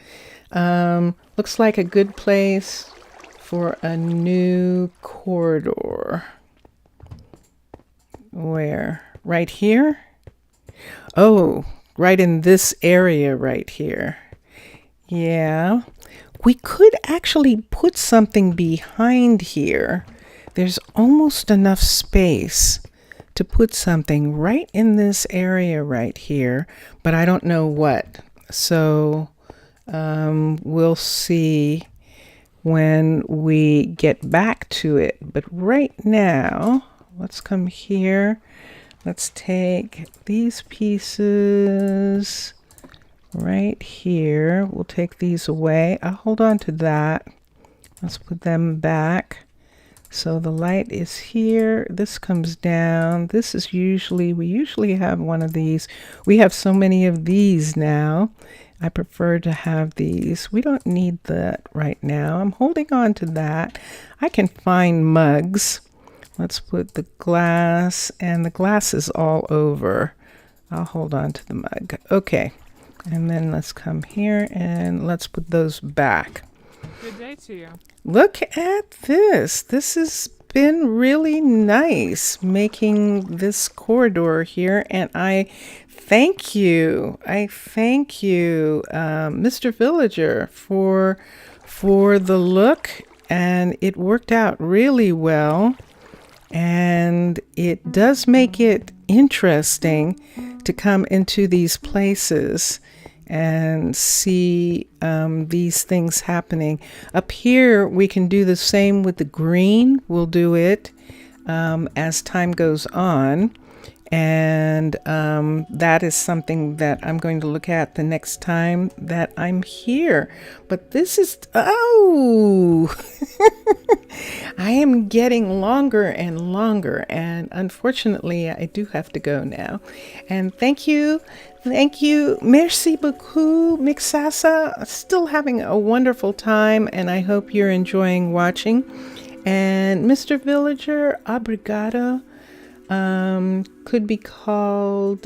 Looks like a good place for a new corridor. Where? Right here? Oh, right in this area right here. Yeah. We could actually put something behind here. There's almost enough space to put something right in this area right here, but I don't know what. So we'll see when we get back to it. But right now, let's come here. Let's take these pieces right here. We'll take these away. I'll hold on to that. Let's put them back. So the light is here. This comes down. This is we usually have one of these. We have so many of these now. I prefer to have these. We don't need that right now. I'm holding on to that. I can find mugs. Let's put the glass, and the glass is all over. I'll hold on to the mug. Okay. And then let's come here and let's put those back. Good day to you. Look at this. This has been really nice making this corridor here. And I thank you. Mr. Villager, for the look. And it worked out really well. And it does make it interesting to come into these places and see these things happening. Up here, we can do the same with the green. We'll do it as time goes on. And that is something that I'm going to look at the next time that I'm here. But this is, oh, I am getting longer and longer. And unfortunately, I do have to go now. And thank you. Merci beaucoup, Mixasa. Still having a wonderful time. And I hope you're enjoying watching. And Mr. Villager, obrigado. Could be called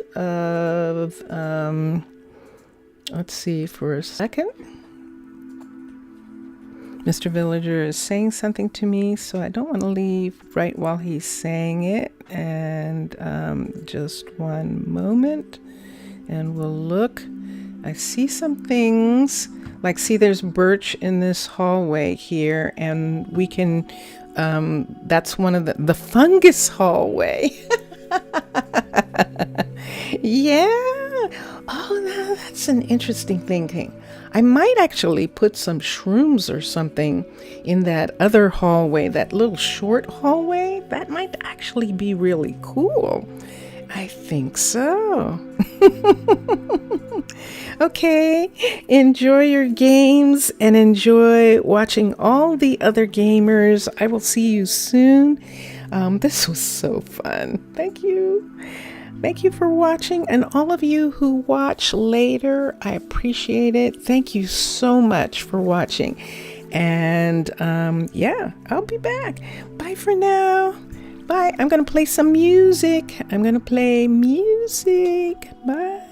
let's see for a second. Mr. Villager is saying something to me, so I don't want to leave right while he's saying it. And just one moment, and we'll look. I see some things, like see there's birch in this hallway here, and we can that's one of the fungus hallway. Yeah. Oh, now that's an interesting thinking. I might actually put some shrooms or something in that other hallway, that little short hallway. That might actually be really cool. I think so. Okay, enjoy your games and enjoy watching all the other gamers. I will see you soon. This was so fun. Thank you. Thank you for watching, and all of you who watch later, I appreciate it. Thank you so much for watching. And yeah, I'll be back. Bye for now. Bye. I'm going to play some music. I'm going to play music. Bye.